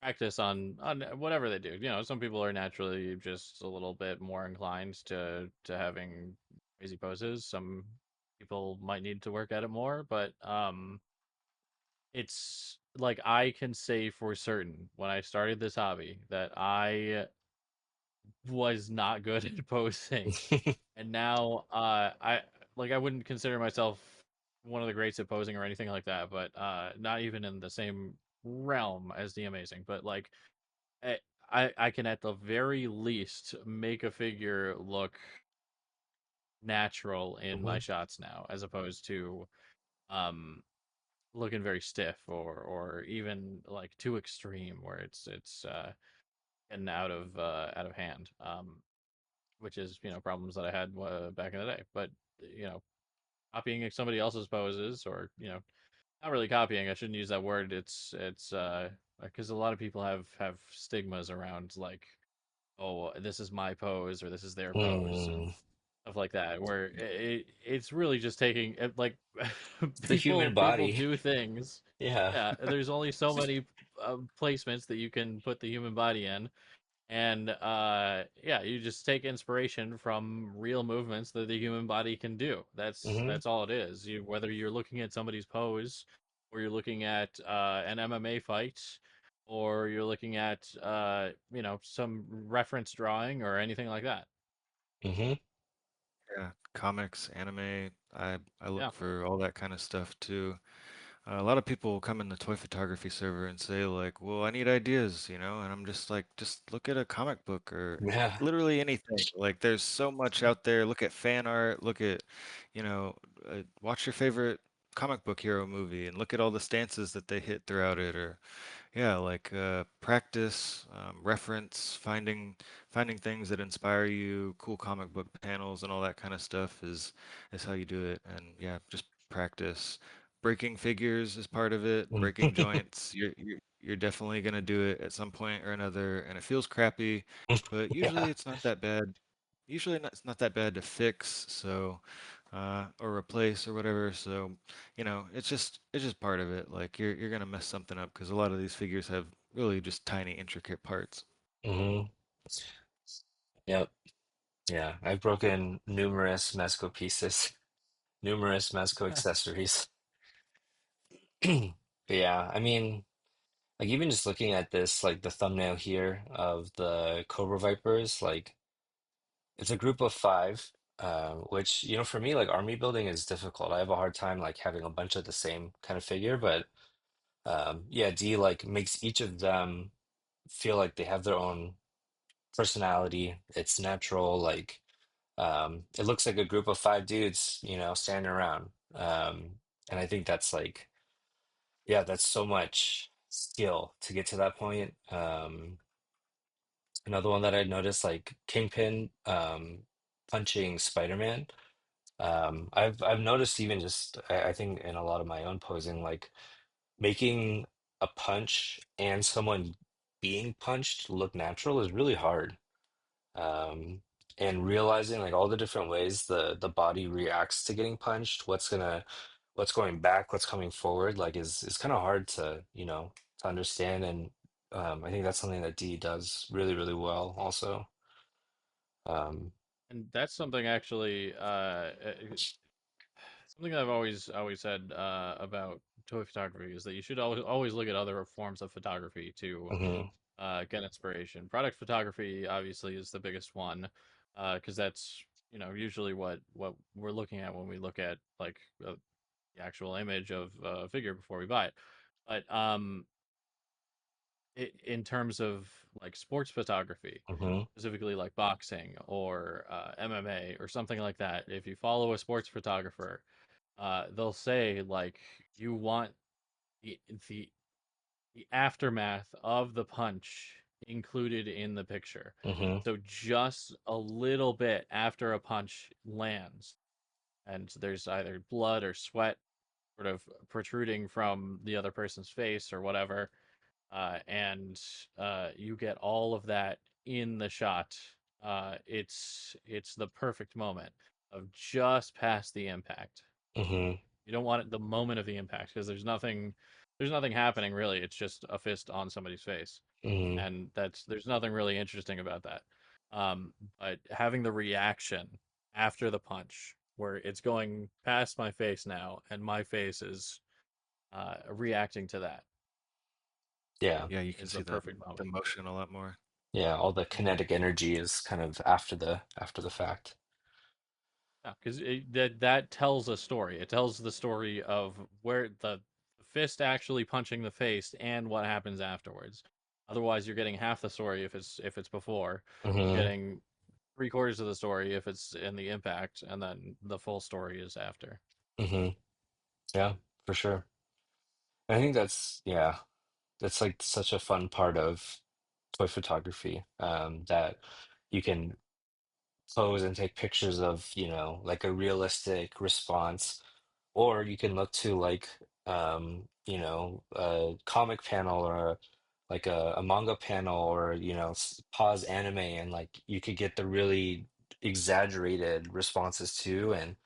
practice on whatever they do. You know, some people are naturally just a little bit more inclined to having crazy poses. Some people might need to work at it more, but it's like I can say for certain when I started this hobby that I was not good at posing. And now I wouldn't consider myself one of the greats at posing or anything like that, but not even in the same realm as the amazing. But like I I can at the very least make a figure look natural in my Hmm. shots now, as opposed to um looking very stiff or even like too extreme where it's getting out of hand. Which is problems that I had back in the day. But you know, copying somebody else's poses, or not really copying. I shouldn't use that word. It's because a lot of people have stigmas around like, oh, this is my pose or this is their pose and Mm. stuff like that. Where it's really just taking like It's the people human people body. do things. Yeah. Yeah, there's only so many placements that you can put the human body in, and yeah, you just take inspiration from real movements that the human body can do. That's Hmm. that's all it is. Whether you're looking at somebody's pose, or you're looking at an MMA fight, or you're looking at some reference drawing or anything like that. Hmm. Yeah, comics, anime. I Yeah, look for all that kind of stuff too. A lot of people come in the toy photography server and say like, "Well, I need ideas," and I'm just like, just look at a comic book or Yeah. literally anything. Like, there's so much out there. Look at fan art. Look at, you know, watch your favorite comic book hero movie and look at all the stances that they hit throughout it, or yeah, like practice, reference, finding things that inspire you, cool comic book panels and all that kind of stuff is how you do it. And yeah, just practice. Breaking figures is part of it. Breaking joints, you're definitely gonna do it at some point or another, and it feels crappy, but usually Yeah. it's not that bad. Usually it's not that bad to fix, so or replace or whatever. So it's just part of it. Like you're gonna mess something up because a lot of these figures have really just tiny, intricate parts. Hmm. Yep. Yeah. I've broken numerous Mezco pieces, numerous Mezco accessories. But yeah, I mean, like even just looking at this, like the thumbnail here of the Cobra Vipers, like it's a group of five, which, for me, like army building is difficult. I have a hard time like having a bunch of the same kind of figure, but yeah, D like makes each of them feel like they have their own personality. It's natural, like it looks like a group of five dudes, standing around. And I think that's like, yeah, that's so much skill to get to that point. Another one that I noticed, like Kingpin punching Spider-Man. I've noticed even just I think in a lot of my own posing, like making a punch and someone being punched look natural is really hard. Um, and realizing like all the different ways the body reacts to getting punched, what's going back, what's coming forward, like is kind of hard to understand. And I think that's something that D does really, really well also. Um, and that's something actually something that I've always said about toy photography is that you should always look at other forms of photography to mhm, get inspiration. Product photography obviously is the biggest one, because that's usually what we're looking at when we look at like the actual image of a figure before we buy it. But in terms of like sports photography, Hmm. specifically like boxing or MMA or something like that, if you follow a sports photographer, they'll say like you want the the the aftermath of the punch included in the picture. Hmm. So just a little bit after a punch lands, and there's either blood or sweat sort of protruding from the other person's face or whatever, and you get all of that in the shot. It's the perfect moment of just past the impact. Hmm. You don't want it the moment of the impact because there's nothing happening really. It's just a fist on somebody's face, Hmm. and there's nothing really interesting about that. But having the reaction after the punch, where it's going past my face now, and my face is reacting to that, Yeah. Yeah, you can is the see perfect the moment. motion a lot more. Yeah. All the Mhm. kinetic energy is kind of after the fact. Yeah, because that tells a story. It tells the story of where the fist actually punching the face and what happens afterwards. Otherwise, you're getting half the story if it's before. You're Hmm. getting three-quarters of the story if it's in the impact, and then the full story is after. Hmm. Yeah, for sure. I think that's, yeah, that's like such a fun part of toy photography, that you can pose and take pictures of, like a realistic response, or you can look to like, a comic panel or like a manga panel, or pause anime, and like you could get the really exaggerated responses too, and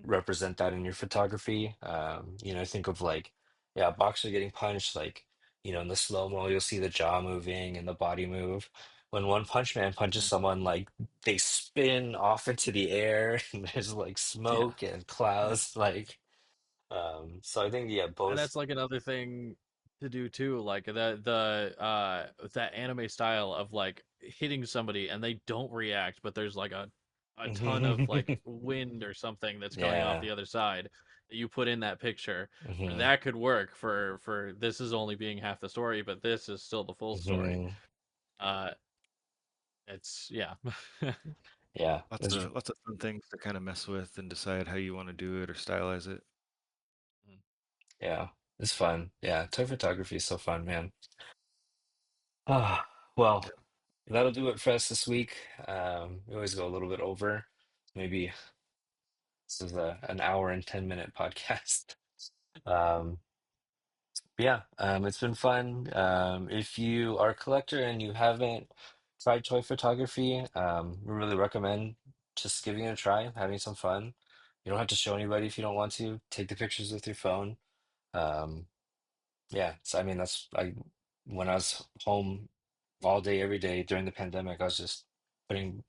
represent that in your photography. Think of like, yeah, a boxer getting punched, like, in the slow-mo, you'll see the jaw moving and the body move. When One Punch Man punches Mhm. someone, like they spin off into the air and there's like Yeah. smoke and clouds, like, so I think, yeah, And both. that's like another thing to do too, like the that anime style of like hitting somebody and they don't react, but there's like a ton of like wind or something that's coming off Yeah. the other side that you put in that picture. Where Hmm. that could work for this is only being half the story, but this is still the full story. Hmm. Uh, it's yeah. Yeah. Lots of fun things to kind of mess with and decide how you want to do it or stylize it. Yeah. It's fun. Yeah. Toy photography is so fun, man. Ah, well, that'll do it for us this week. We always go a little bit over. Maybe this is an hour and 10-minute podcast. Um, but yeah, it's been fun. If you are a collector and you haven't tried toy photography, we really recommend just giving it a try, having some fun. You don't have to show anybody if you don't want to. Take the pictures with your phone. Um, Yeah, so I mean I when I was home all day every day during the pandemic, I was just putting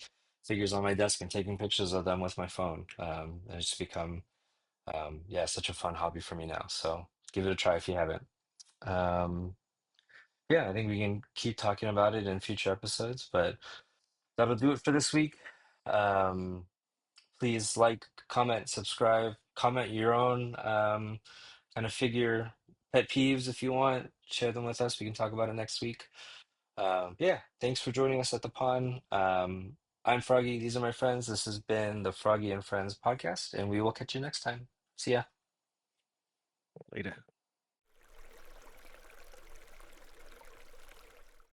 figures on my desk and taking pictures of them with my phone. And it's just become, yeah, such a fun hobby for me now. So give it a try if you haven't. Um, yeah, I think we can keep talking about it in future episodes, but that'll do it for this week. Um, Please like, comment, subscribe, comment your own kind of figure pet peeves if you want. Share them with us. We can talk about it next week. Yeah, thanks for joining us at the pond. I'm Froggy. These are my friends. This has been the Froggy and Friends podcast, and we will catch you next time. See ya. Later.